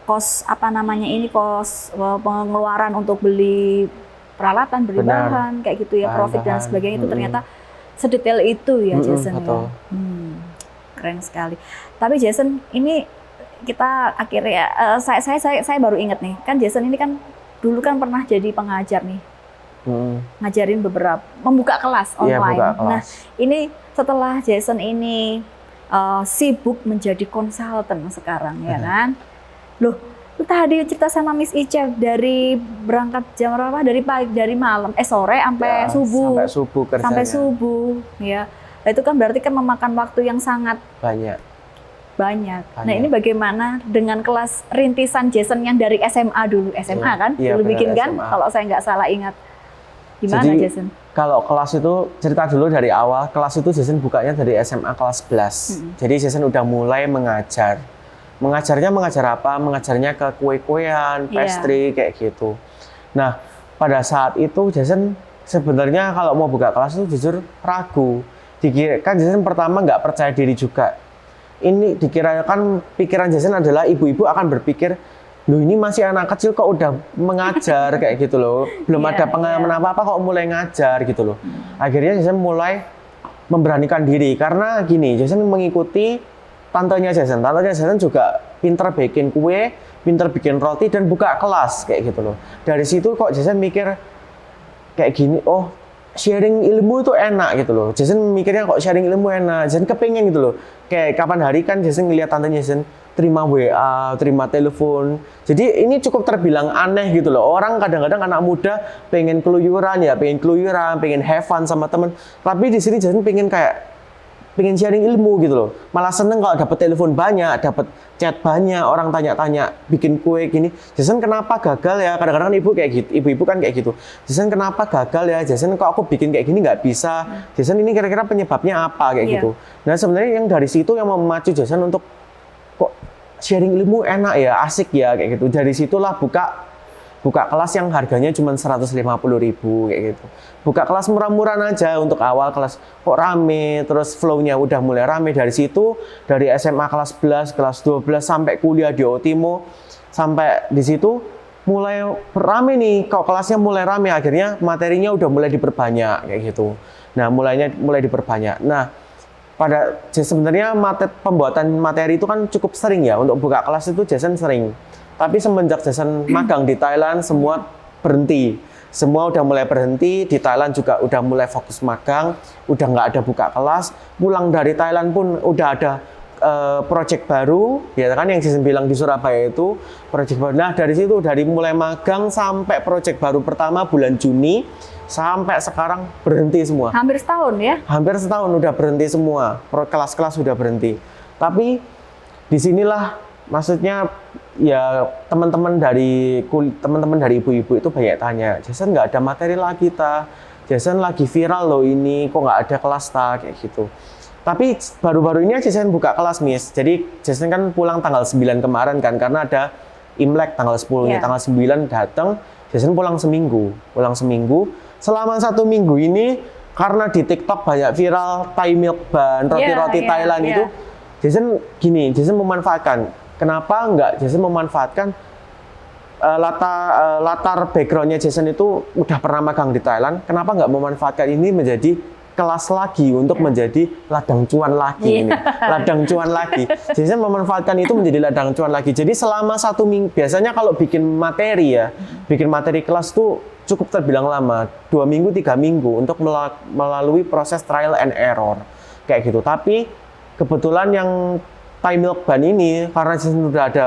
kos pengeluaran untuk beli peralatan, beli Benar. bahan, kayak gitu ya, profit dan Bahan-bahan. sebagainya itu ternyata sedetail itu ya Jason betul. ya. Keren sekali. Tapi Jason ini kita akhirnya saya baru ingat nih, kan Jason ini kan dulu kan pernah jadi pengajar nih. Ngajarin membuka kelas online. Buka kelas. Nah, ini setelah Jason ini sibuk menjadi konsultan sekarang ya kan. Loh, lu tadi cerita sama Miss Ica dari berangkat jam berapa? Dari malam sore sampai subuh. Sampai subuh kerjanya. Sampai subuh ya. Nah, itu kan berarti kan memakan waktu yang sangat banyak. Nah, ini bagaimana dengan kelas rintisan Jason yang dari SMA dulu? SMA kan? Iya, Dulu bikin kan? SMA. Kalau saya nggak salah ingat. Gimana Jadi, Jason? Kalau kelas itu, cerita dulu dari awal, kelas itu Jason bukanya dari SMA kelas 11. Jadi Jason udah mulai mengajar. Mengajar apa? Mengajarnya ke kue-kuean, pastry, kayak gitu. Nah, pada saat itu Jason sebenarnya kalau mau buka kelas itu jujur ragu. Kan Jason pertama nggak percaya diri juga. Ini dikirakan pikiran Jason adalah ibu-ibu akan berpikir, loh ini masih anak kecil kok udah mengajar kayak gitu loh. Belum ada pengalaman apa-apa kok mulai ngajar gitu loh. Akhirnya Jason mulai memberanikan diri karena gini, Jason mengikuti tantenya Jason. Tantenya Jason juga pinter bikin kue, pinter bikin roti dan buka kelas kayak gitu loh. Dari situ kok Jason mikir kayak gini, oh sharing ilmu itu enak gitu loh. Jason mikirnya kok sharing ilmu enak. Jason kepengen gitu loh. Kayak kapan hari kan Jason ngeliat tantenya Jason terima WA, terima telepon. Jadi ini cukup terbilang aneh gitu loh. Orang kadang-kadang anak muda pengen keluyuran, pengen have fun sama temen. Tapi di sini Jason pengen sharing ilmu gitu loh. Malah seneng kalau dapat telepon banyak, dapat chat banyak, orang tanya-tanya bikin kue gini. Jason kenapa gagal ya? Kadang-kadang kan ibu-ibu kan kayak gitu. Jason kenapa gagal ya? Jason kok aku bikin kayak gini nggak bisa? Jason ini kira-kira penyebabnya apa kayak gitu. Nah sebenarnya yang dari situ yang memacu Jason untuk kok sharing ilmu enak ya, asik ya kayak gitu. Dari situlah buka kelas yang harganya cuma 150.000 kayak gitu. Buka kelas murah-murahan aja untuk awal kelas kok rame, terus flow-nya udah mulai rame dari situ, dari SMA kelas 11, kelas 12 sampai kuliah di Otimo, sampai di situ mulai rame nih, kok kelasnya mulai rame, akhirnya materinya udah mulai diperbanyak kayak gitu. Nah, mulai diperbanyak. Nah, sebenarnya pembuatan materi itu kan cukup sering ya, untuk buka kelas itu Jason sering. Tapi semenjak Jason magang di Thailand, semua berhenti. Semua udah mulai berhenti, di Thailand juga udah mulai fokus magang, udah nggak ada buka kelas. Pulang dari Thailand pun udah ada project baru, ya kan yang Jason bilang di Surabaya itu, project baru. Nah dari situ, dari mulai magang sampai project baru pertama bulan Juni, sampai sekarang berhenti semua. Hampir setahun ya? Hampir setahun udah berhenti semua, kelas-kelas udah berhenti. Tapi disinilah maksudnya ya teman-teman dari ibu-ibu itu banyak tanya, Jason nggak ada materi lagi Jason lagi viral loh ini, kok nggak ada kelas kayak gitu. Tapi baru-baru ini Jason buka kelas Miss. Jadi Jason kan pulang tanggal 9 kemarin kan, karena ada Imlek tanggal 10-nya, tanggal 9 datang, Jason pulang seminggu. Selama 1 minggu ini karena di TikTok banyak viral Thai milk bun, roti-roti Thailand itu, Jason memanfaatkan. Kenapa enggak Jason memanfaatkan latar backgroundnya Jason itu udah pernah magang di Thailand, kenapa enggak memanfaatkan ini menjadi kelas lagi untuk menjadi ladang cuan lagi ini. Ladang cuan lagi. Jason memanfaatkan itu menjadi ladang cuan lagi. Jadi selama 1 minggu, biasanya kalau bikin materi ya, bikin materi kelas tuh cukup terbilang lama, 2 minggu, 3 minggu untuk melalui proses trial and error. Kayak gitu. Tapi kebetulan yang Thai Milk Bun ini, karena Jason sudah ada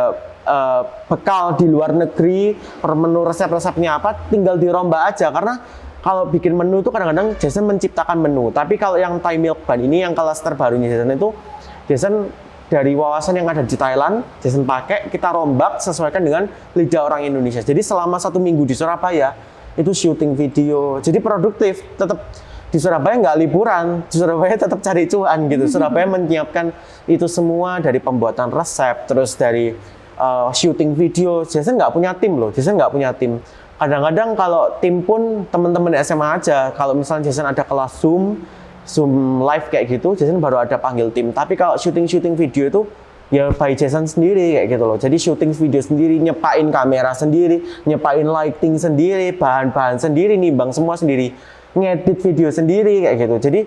bekal di luar negeri, per menu resep-resepnya apa, tinggal dirombak aja. Karena kalau bikin menu itu kadang-kadang Jason menciptakan menu. Tapi kalau yang Thai Milk Bun ini, yang kelas terbarunya Jason itu, Jason dari wawasan yang ada di Thailand, Jason pakai, kita rombak sesuaikan dengan lidah orang Indonesia. Jadi selama 1 minggu di Surabaya, itu syuting video. Jadi produktif, tetap di Surabaya nggak liburan, di Surabaya tetap cari cuan gitu. Surabaya menyiapkan itu semua dari pembuatan resep, terus dari syuting video. Jason nggak punya tim loh, Jason nggak punya tim. Kadang-kadang kalau tim pun teman-teman SMA aja. Kalau misalnya Jason ada kelas Zoom live kayak gitu, Jason baru ada panggil tim. Tapi kalau syuting video itu ya by Jason sendiri kayak gitu loh. Jadi syuting video sendiri, nyepain kamera sendiri, nyepain lighting sendiri, bahan-bahan sendiri, nimbang semua sendiri, ngedit video sendiri kayak gitu. Jadi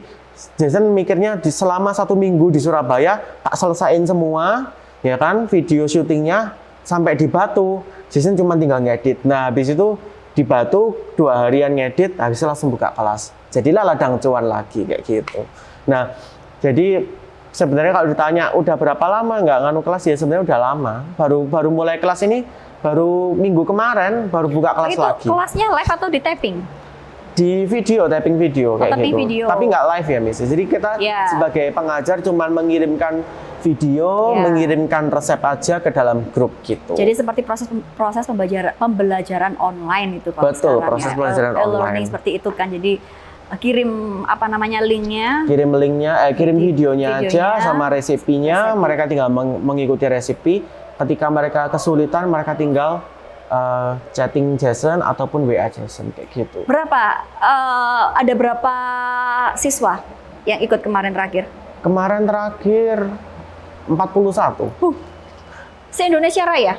Jason mikirnya selama 1 minggu di Surabaya tak selesaiin semua, ya kan, video syutingnya sampai di Batu. Jason cuma tinggal ngedit. Nah, habis itu di Batu 2 harian ngedit, habis itu langsung buka kelas. Jadilah ladang cuan lagi kayak gitu. Nah, jadi sebenarnya kalau ditanya udah berapa lama nggak nganu kelas, ya sebenarnya udah lama. Baru mulai kelas ini baru minggu kemarin baru buka kelas itu lagi. Kelasnya live atau di taping? Di video, tapping video kayak tapping gitu. video. Tapi nggak live ya, Miss. Jadi kita sebagai pengajar cuma mengirimkan video, mengirimkan resep aja ke dalam grup gitu. Jadi seperti proses pembelajaran online itu kalau betul, sekarang proses pembelajaran online. Learning seperti itu kan. Jadi kirim linknya. Kirim linknya, kirim videonya aja sama resepnya. Mereka tinggal mengikuti resepi. Ketika mereka kesulitan, mereka tinggal chatting Jason ataupun WA Jason kayak gitu. Ada berapa siswa yang ikut kemarin terakhir? Kemarin terakhir 41. Se-Indonesia Raya?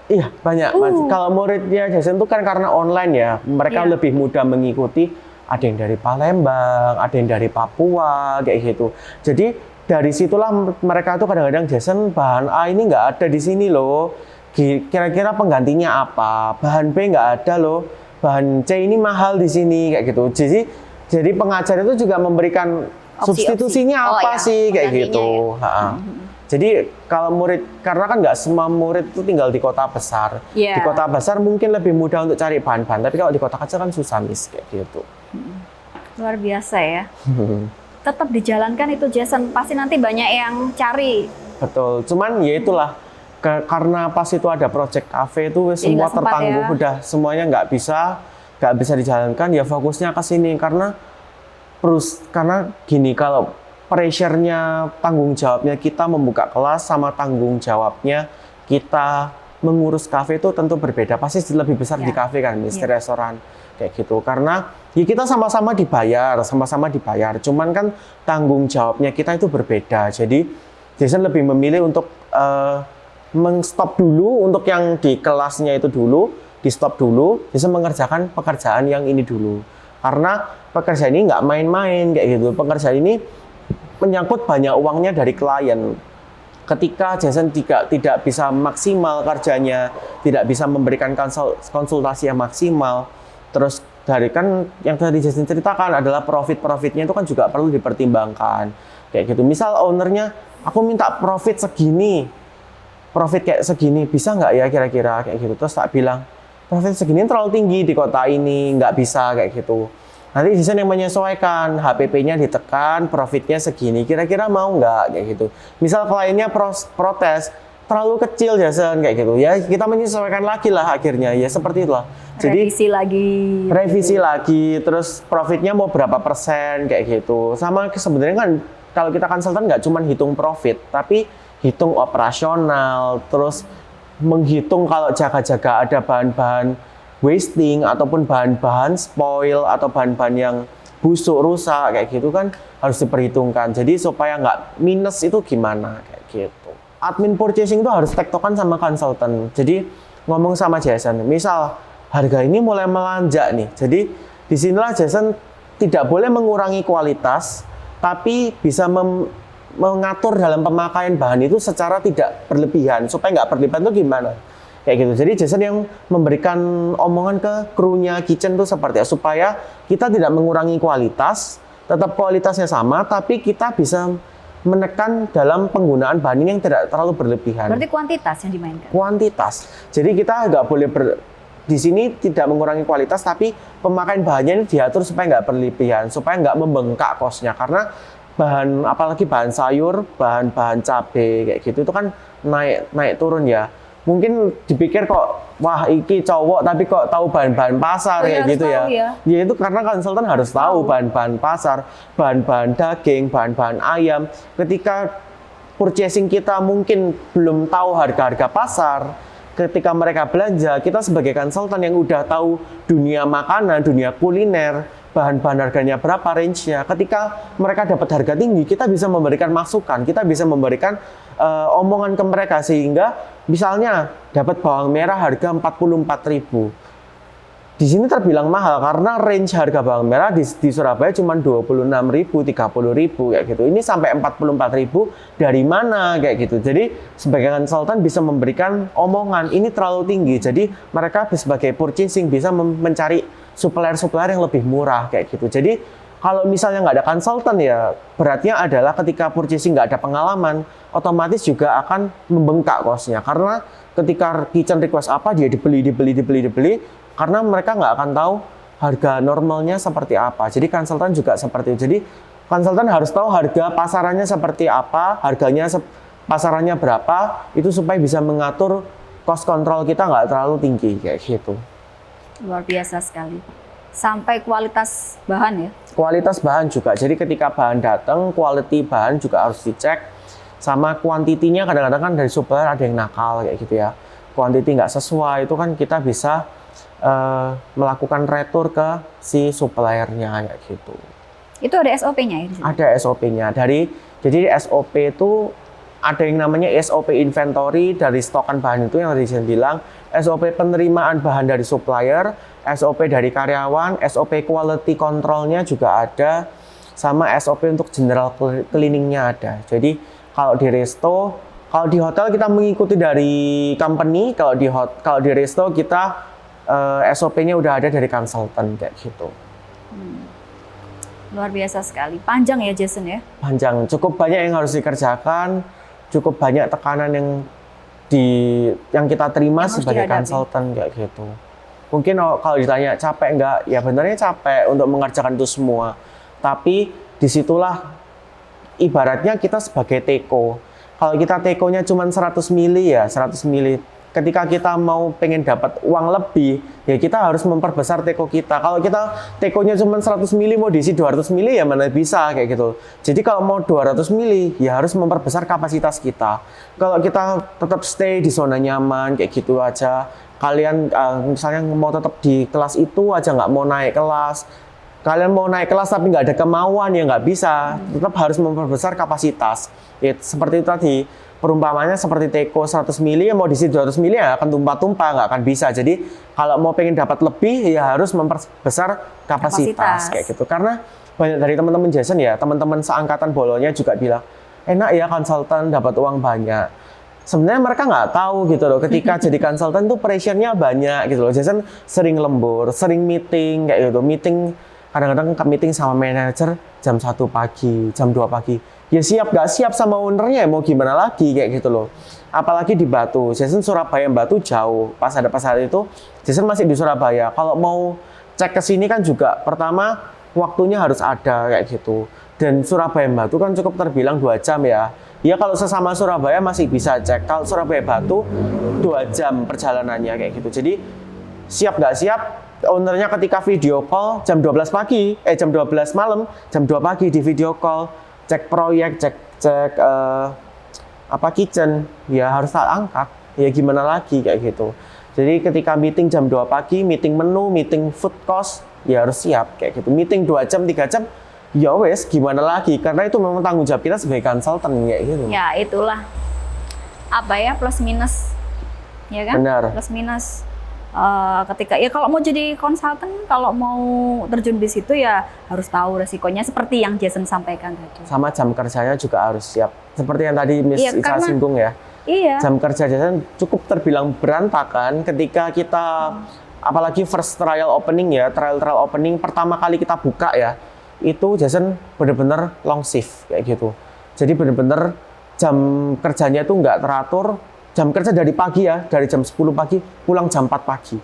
Iya, banyak. Kalau muridnya Jason itu kan karena online ya, mereka lebih mudah mengikuti. Ada yang dari Palembang, ada yang dari Papua, kayak gitu. Jadi dari situlah mereka tuh kadang-kadang Jason bahan A ini nggak ada di sini loh. Kira-kira penggantinya apa? Bahan B nggak ada loh. Bahan C ini mahal di sini kayak gitu. Jadi pengajar itu juga memberikan substitusinya apa sih kayak gitu. Ya. Jadi kalau murid, karena kan nggak semua murid itu tinggal di kota besar. Di kota besar mungkin lebih mudah untuk cari bahan-bahan, tapi kalau di kota kecil kan susah, Miss, kayak gitu. Luar biasa ya. Tetap dijalankan itu Jason, pasti nanti banyak yang cari. Betul, cuman ya itulah, karena pas itu ada project cafe itu semua tertangguh, udah semuanya nggak bisa dijalankan, ya fokusnya ke sini karena gini, kalau pressure-nya, tanggung jawabnya kita membuka kelas sama tanggung jawabnya kita mengurus kafe itu tentu berbeda. Pasti lebih besar di kafe kan, di restoran kayak gitu. Karena ya kita sama-sama dibayar. Cuman kan tanggung jawabnya kita itu berbeda. Jadi Jason lebih memilih untuk meng-stop dulu untuk yang di kelasnya itu dulu, di-stop dulu. Jason mengerjakan pekerjaan yang ini dulu. Karena pekerjaan ini nggak main-main kayak gitu. Pekerjaan ini menyangkut banyak uangnya dari klien. Ketika Jason tidak bisa maksimal kerjanya, tidak bisa memberikan konsultasi yang maksimal, terus dari kan yang tadi Jason ceritakan adalah profitnya itu kan juga perlu dipertimbangkan kayak gitu. Misal ownernya, aku minta profit kayak segini, bisa nggak ya kira-kira kayak gitu. Terus tak bilang profit segini terlalu tinggi di kota ini, nggak bisa kayak gitu. Nanti Jason yang menyesuaikan, HPP-nya ditekan, profitnya segini, kira-kira mau nggak kayak gitu. Misal kliennya protes, terlalu kecil Jason kayak gitu, ya kita menyesuaikan lagi lah akhirnya, ya seperti itulah. Jadi revisi lagi, terus profitnya mau berapa persen kayak gitu. Sama sebenarnya kan kalau kita konsultan nggak cuma hitung profit, tapi hitung operasional, terus menghitung kalau jaga-jaga ada bahan-bahan wasting ataupun bahan-bahan spoil atau bahan-bahan yang busuk, rusak kayak gitu kan harus diperhitungkan. Jadi supaya nggak minus itu gimana kayak gitu. Admin purchasing itu harus tektokan sama konsultan. Jadi ngomong sama Jason, misal harga ini mulai melonjak nih. Jadi disinilah Jason tidak boleh mengurangi kualitas, tapi bisa mengatur dalam pemakaian bahan itu secara tidak berlebihan. Supaya nggak berlebihan itu gimana? Kayak gitu. Jadi Jason yang memberikan omongan ke krunya kitchen tuh seperti itu, supaya kita tidak mengurangi kualitas, tetap kualitasnya sama, tapi kita bisa menekan dalam penggunaan bahan ini yang tidak terlalu berlebihan. Berarti kuantitas yang dimainkan. Kuantitas. Jadi kita nggak boleh di sini tidak mengurangi kualitas, tapi pemakaian bahannya ini diatur supaya nggak berlebihan, supaya nggak membengkak kosnya. Karena bahan, apalagi bahan sayur, bahan-bahan cabai kayak gitu itu kan naik turun ya. Mungkin dipikir kok, wah iki cowok tapi kok tahu bahan-bahan pasar kayak gitu ya. Ya itu karena konsultan harus tahu bahan-bahan pasar, bahan-bahan daging, bahan-bahan ayam. Ketika purchasing kita mungkin belum tahu harga-harga pasar, ketika mereka belanja, kita sebagai konsultan yang udah tahu dunia makanan, dunia kuliner, bahan-bahan harganya berapa range-nya. Ketika mereka dapat harga tinggi, kita bisa memberikan masukan, kita bisa memberikan omongan ke mereka, sehingga misalnya dapat bawang merah harga 44.000. Di sini terbilang mahal karena range harga bawang merah di Surabaya cuma 26.000, 30.000 kayak gitu. Ini sampai 44.000 dari mana kayak gitu. Jadi sebagai konsultan bisa memberikan omongan ini terlalu tinggi. Jadi mereka sebagai purchasing bisa mencari supplier-supplier yang lebih murah kayak gitu. Jadi kalau misalnya nggak ada konsultan ya beratnya adalah ketika purchasing nggak ada pengalaman, otomatis juga akan membengkak kosnya. Karena ketika kitchen request apa dia dibeli, karena mereka nggak akan tahu harga normalnya seperti apa. Jadi konsultan juga seperti itu. Jadi konsultan harus tahu harga pasarannya seperti apa, harganya pasarannya berapa, itu supaya bisa mengatur cost control kita nggak terlalu tinggi kayak gitu. Luar biasa sekali. Sampai kualitas bahan ya? Kualitas bahan juga. Jadi ketika bahan datang, quality bahan juga harus dicek. Sama kuantitinya kadang-kadang kan dari supplier ada yang nakal kayak gitu ya. Kuantiti nggak sesuai, itu kan kita bisa melakukan retur ke si suppliernya kayak gitu. Itu ada SOP-nya ya? Ada SOP-nya. Jadi SOP itu ada yang namanya SOP inventory dari stokan bahan itu yang tadi saya bilang, SOP penerimaan bahan dari supplier, SOP dari karyawan, SOP quality control-nya juga ada, sama SOP untuk general cleaning-nya ada. Jadi kalau di resto, kalau di hotel kita mengikuti dari company, kalau di resto kita SOP-nya udah ada dari konsultan kayak gitu. Luar biasa sekali. Panjang ya Jason ya? Panjang, cukup banyak yang harus dikerjakan, cukup banyak tekanan yang kita terima sebagai konsultan kayak gitu. Mungkin kalau ditanya capek enggak, ya benernya capek untuk mengerjakan itu semua. Tapi disitulah ibaratnya kita sebagai teko. Kalau kita tekonya cuma 100 mili ya 100 mili. Ketika kita mau pengen dapat uang lebih, ya kita harus memperbesar teko kita. Kalau kita tekonya cuma 100 mili, mau diisi 200 mili ya mana bisa kayak gitu. Jadi kalau mau 200 mili, ya harus memperbesar kapasitas kita. Kalau kita tetap stay di zona nyaman kayak gitu aja, kalian misalnya mau tetap di kelas itu aja, nggak mau naik kelas. Kalian mau naik kelas tapi nggak ada kemauan ya nggak bisa. Tetap harus memperbesar kapasitas. Ya, seperti itu tadi. Perumpamannya seperti teko 100 mili, mau diisi 200 mili ya akan tumpah-tumpah, nggak akan bisa. Jadi kalau mau pengen dapat lebih ya harus memperbesar kapasitas kayak gitu. Karena banyak dari teman-teman Jason ya, teman-teman seangkatan Bolonya juga bilang, enak ya konsultan dapat uang banyak. Sebenarnya mereka nggak tahu gitu loh, ketika jadi konsultan tuh pressure-nya banyak gitu loh. Jason sering lembur, sering meeting kayak gitu. Kadang-kadang meeting sama manajer jam 1 pagi, jam 2 pagi. Ya siap nggak siap sama ownernya, mau gimana lagi kayak gitu loh. Apalagi di Batu, Jason Surabaya Batu jauh. Pas saat itu, Jason masih di Surabaya. Kalau mau cek ke sini kan juga pertama waktunya harus ada kayak gitu. Dan Surabaya Batu kan cukup terbilang 2 jam ya. Ya kalau sesama Surabaya masih bisa cek. Kalau Surabaya Batu 2 jam perjalanannya kayak gitu. Jadi siap nggak siap, ownernya ketika video call jam 12 pagi, jam 12 malam, jam 2 pagi di video call. Cek proyek, cek kitchen, ya harus tak angkat. Ya gimana lagi kayak gitu. Jadi ketika meeting jam 2 pagi, meeting menu, meeting food cost, ya harus siap kayak gitu. Meeting 2 jam, 3 jam, ya wes gimana lagi. Karena itu memang tanggung jawab kita sebagai konsultan kayak gitu. Ya itulah, apa ya, plus minus. Ya kan? Benar. Plus minus. ketika ya kalau mau jadi konsultan, kalau mau terjun di situ ya harus tahu resikonya seperti yang Jason sampaikan tadi. Sama jam kerjanya juga harus siap. Seperti yang tadi Miss Iya, Ica singgung ya. Iya. Jam kerja Jason cukup terbilang berantakan ketika kita apalagi first trial opening ya, trial opening pertama kali kita buka ya. Itu Jason bener-bener long shift kayak gitu. Jadi bener-bener jam kerjanya itu nggak teratur. Jam kerja dari pagi ya, dari jam 10 pagi pulang jam 4 pagi.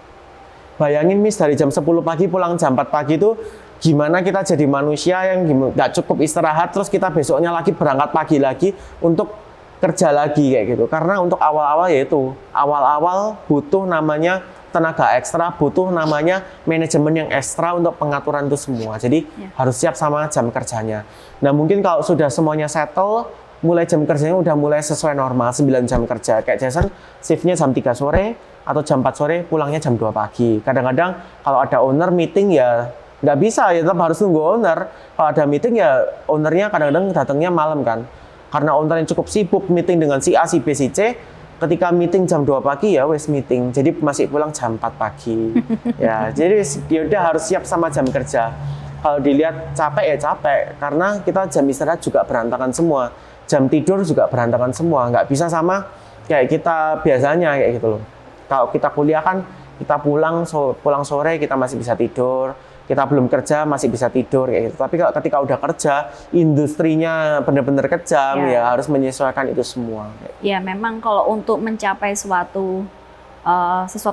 Bayangin Miss, dari jam 10 pagi pulang jam 4 pagi itu gimana kita jadi manusia yang nggak cukup istirahat, terus kita besoknya lagi berangkat pagi lagi untuk kerja lagi kayak gitu. Karena untuk awal-awal yaitu, awal-awal butuh namanya tenaga ekstra, butuh namanya manajemen yang ekstra untuk pengaturan itu semua. Jadi harus siap sama jam kerjanya. Nah mungkin kalau sudah semuanya settle, mulai jam kerjanya udah mulai sesuai normal, 9 jam kerja. Kayak Jason, shiftnya jam 3 sore atau jam 4 sore, pulangnya jam 2 pagi. Kadang-kadang kalau ada owner meeting ya nggak bisa, ya tetap harus nunggu owner. Kalau ada meeting ya ownernya kadang-kadang datangnya malam kan. Karena owner yang cukup sibuk meeting dengan si A, si B, si C, ketika meeting jam 2 pagi ya wes meeting. Jadi masih pulang jam 4 pagi. Ya, jadi ya udah harus siap sama jam kerja. Kalau dilihat capek ya capek, karena kita jam istirahat juga berantakan semua. Jam tidur juga berantakan semua, nggak bisa sama kayak kita biasanya kayak gitu loh. Kalau kita kuliah kan kita pulang sore kita masih bisa tidur, kita belum kerja masih bisa tidur kayak gitu. Tapi kalau ketika udah kerja, industrinya benar-benar kejam ya harus menyesuaikan itu semua. Ya memang kalau untuk mencapai sesuatu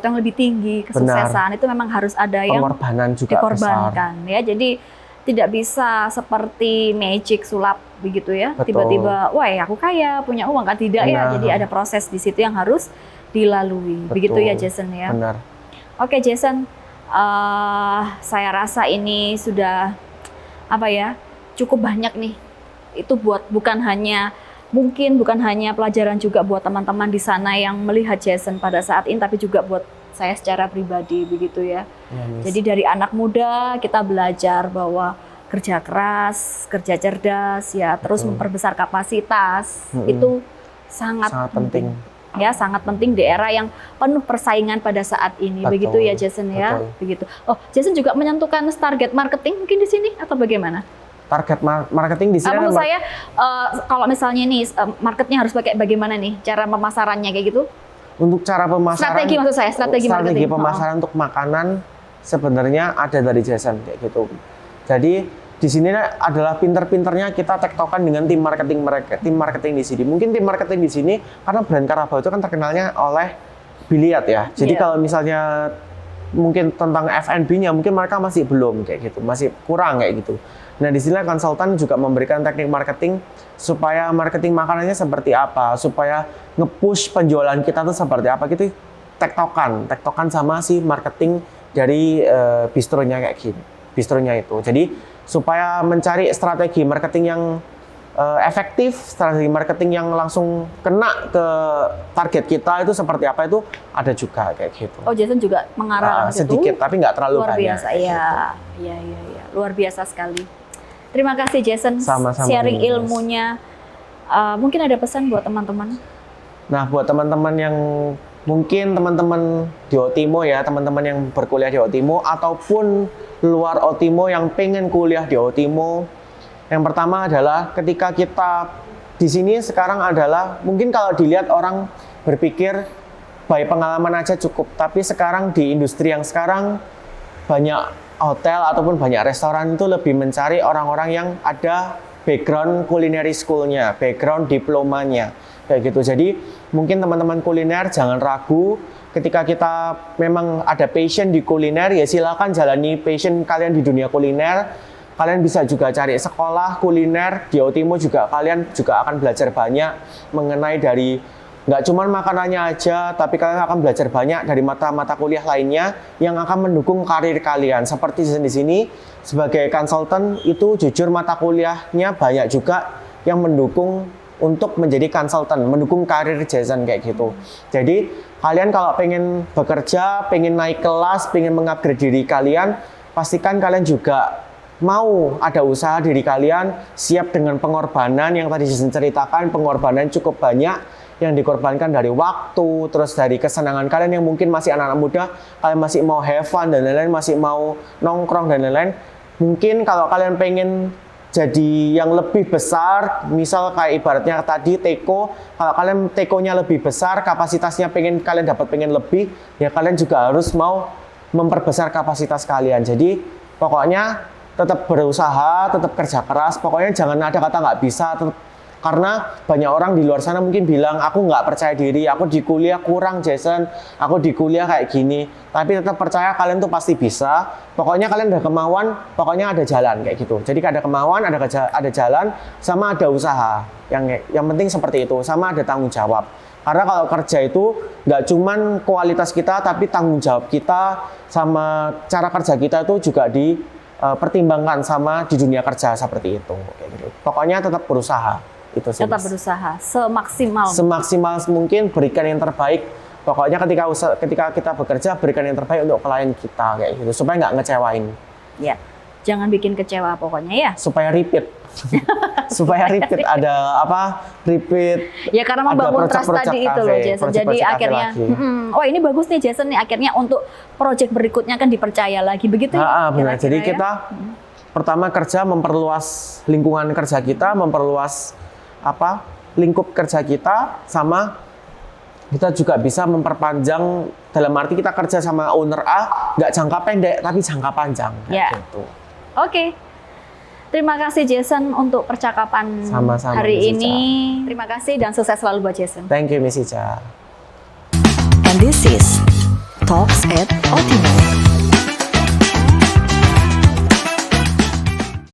yang lebih tinggi, kesuksesan itu memang harus ada yang pengorbanan juga dikorbankan besar. Ya. Jadi tidak bisa seperti magic sulap begitu ya. Tiba-tiba, wah aku kaya, punya uang kan, tidak ya. Jadi ada proses di situ yang harus dilalui. Begitu ya Jason ya. Benar. Oke Jason, saya rasa ini sudah cukup banyak nih. Itu bukan hanya pelajaran juga buat teman-teman di sana yang melihat Jason pada saat ini, tapi juga buat saya secara pribadi begitu ya. Jadi dari anak muda kita belajar bahwa kerja keras, kerja cerdas ya, terus memperbesar kapasitas itu sangat penting. Ya, sangat penting di era yang penuh persaingan pada saat ini. Begitu ya Jason ya. Begitu. Oh, Jason juga menentukan target marketing mungkin di sini atau bagaimana? Target marketing di sini. Maksud saya kalau misalnya nih marketnya harus pakai bagaimana nih cara pemasarannya kayak gitu? Untuk cara pemasaran, strategi pemasaran untuk makanan sebenarnya ada dari Jason kayak gitu. Jadi di sini adalah pinter-pinternya kita tektokan dengan tim marketing di sini. Mungkin tim marketing di sini karena brand Carabao itu kan terkenalnya oleh biliat ya. Jadi kalau misalnya mungkin tentang F&B-nya mungkin mereka masih belum kayak gitu, masih kurang kayak gitu. Nah di sini konsultan juga memberikan teknik marketing supaya marketing makanannya seperti apa, supaya nge-push penjualan kita tuh seperti apa gitu. Tektokan sama si marketing dari bistronya kayak gini, bistronya itu. Jadi supaya mencari strategi marketing yang efektif, strategi marketing yang langsung kena ke target kita itu seperti apa itu ada juga kayak gitu. Oh Jason juga mengarah ke situ. Sedikit tapi nggak terlalu luar banyak. Biasa ya, gitu. Ya, luar biasa sekali. Terima kasih Jason, sama-sama sharing ilmunya. Mungkin ada pesan buat teman-teman? Nah, buat teman-teman yang mungkin teman-teman di Otimo ya, teman-teman yang berkuliah di Otimo ataupun luar Otimo yang pengen kuliah di Otimo. Yang pertama adalah ketika kita di sini sekarang adalah mungkin kalau dilihat orang berpikir baik pengalaman aja cukup, tapi sekarang di industri yang sekarang banyak hotel ataupun banyak restoran itu lebih mencari orang-orang yang ada background culinary school-nya, background diplomanya, kayak gitu. Jadi mungkin teman-teman kuliner jangan ragu ketika kita memang ada passion di kuliner ya silakan jalani passion kalian di dunia kuliner. Kalian bisa juga cari sekolah kuliner di Otimo juga, kalian juga akan belajar banyak mengenai dari nggak cuma makanannya aja, tapi kalian akan belajar banyak dari mata-mata kuliah lainnya yang akan mendukung karir kalian. Seperti di sini sebagai konsultan itu jujur mata kuliahnya banyak juga yang mendukung untuk menjadi konsultan, mendukung karir Jason kayak gitu. Jadi kalian kalau pengen bekerja, pengen naik kelas, pengen mengupgrade diri kalian, pastikan kalian juga mau ada usaha diri kalian, siap dengan pengorbanan yang tadi Jason ceritakan, pengorbanan cukup banyak yang dikorbankan dari waktu, terus dari kesenangan kalian yang mungkin masih anak-anak muda, kalian masih mau have fun dan lain-lain, masih mau nongkrong dan lain-lain. Mungkin kalau kalian pengen jadi yang lebih besar, misal kayak ibaratnya tadi teko, kalau kalian tekonya lebih besar, kapasitasnya kalian dapat pengen lebih, ya kalian juga harus mau memperbesar kapasitas kalian. Jadi pokoknya tetap berusaha, tetap kerja keras, pokoknya jangan ada kata nggak bisa, karena banyak orang di luar sana mungkin bilang, aku nggak percaya diri, aku di kuliah kurang Jason, aku di kuliah kayak gini, tapi tetap percaya kalian tuh pasti bisa, pokoknya kalian ada kemauan, pokoknya ada jalan kayak gitu. Jadi ada kemauan, ada jalan, sama ada usaha, yang penting seperti itu, sama ada tanggung jawab. Karena kalau kerja itu nggak cuman kualitas kita, tapi tanggung jawab kita sama cara kerja kita itu juga dipertimbangkan sama di dunia kerja seperti itu. Kayak gitu. Pokoknya tetap berusaha. Itu sih. Tetap berusaha semaksimal mungkin, berikan yang terbaik. Pokoknya ketika kita bekerja, berikan yang terbaik untuk klien kita kayak gitu, supaya nggak ngecewain. Ya, jangan bikin kecewa pokoknya ya. Supaya repeat. Repeat. Ya karena membangun trust tadi itu loh Jason. Jadi akhirnya, oh ini bagus nih Jason nih, akhirnya untuk project berikutnya kan dipercaya lagi begitu ya. Benar. Jadi kita pertama kerja memperluas lingkungan kerja kita, memperluas lingkup kerja kita, sama kita juga bisa memperpanjang, dalam arti kita kerja sama owner A nggak jangka pendek tapi jangka panjang gitu. Oke. Terima kasih Jason untuk percakapan Sama-sama, hari Miss ini. Terima kasih dan sukses selalu buat Jason. Thank you Miss Ica. And this is Talks at Ultimo.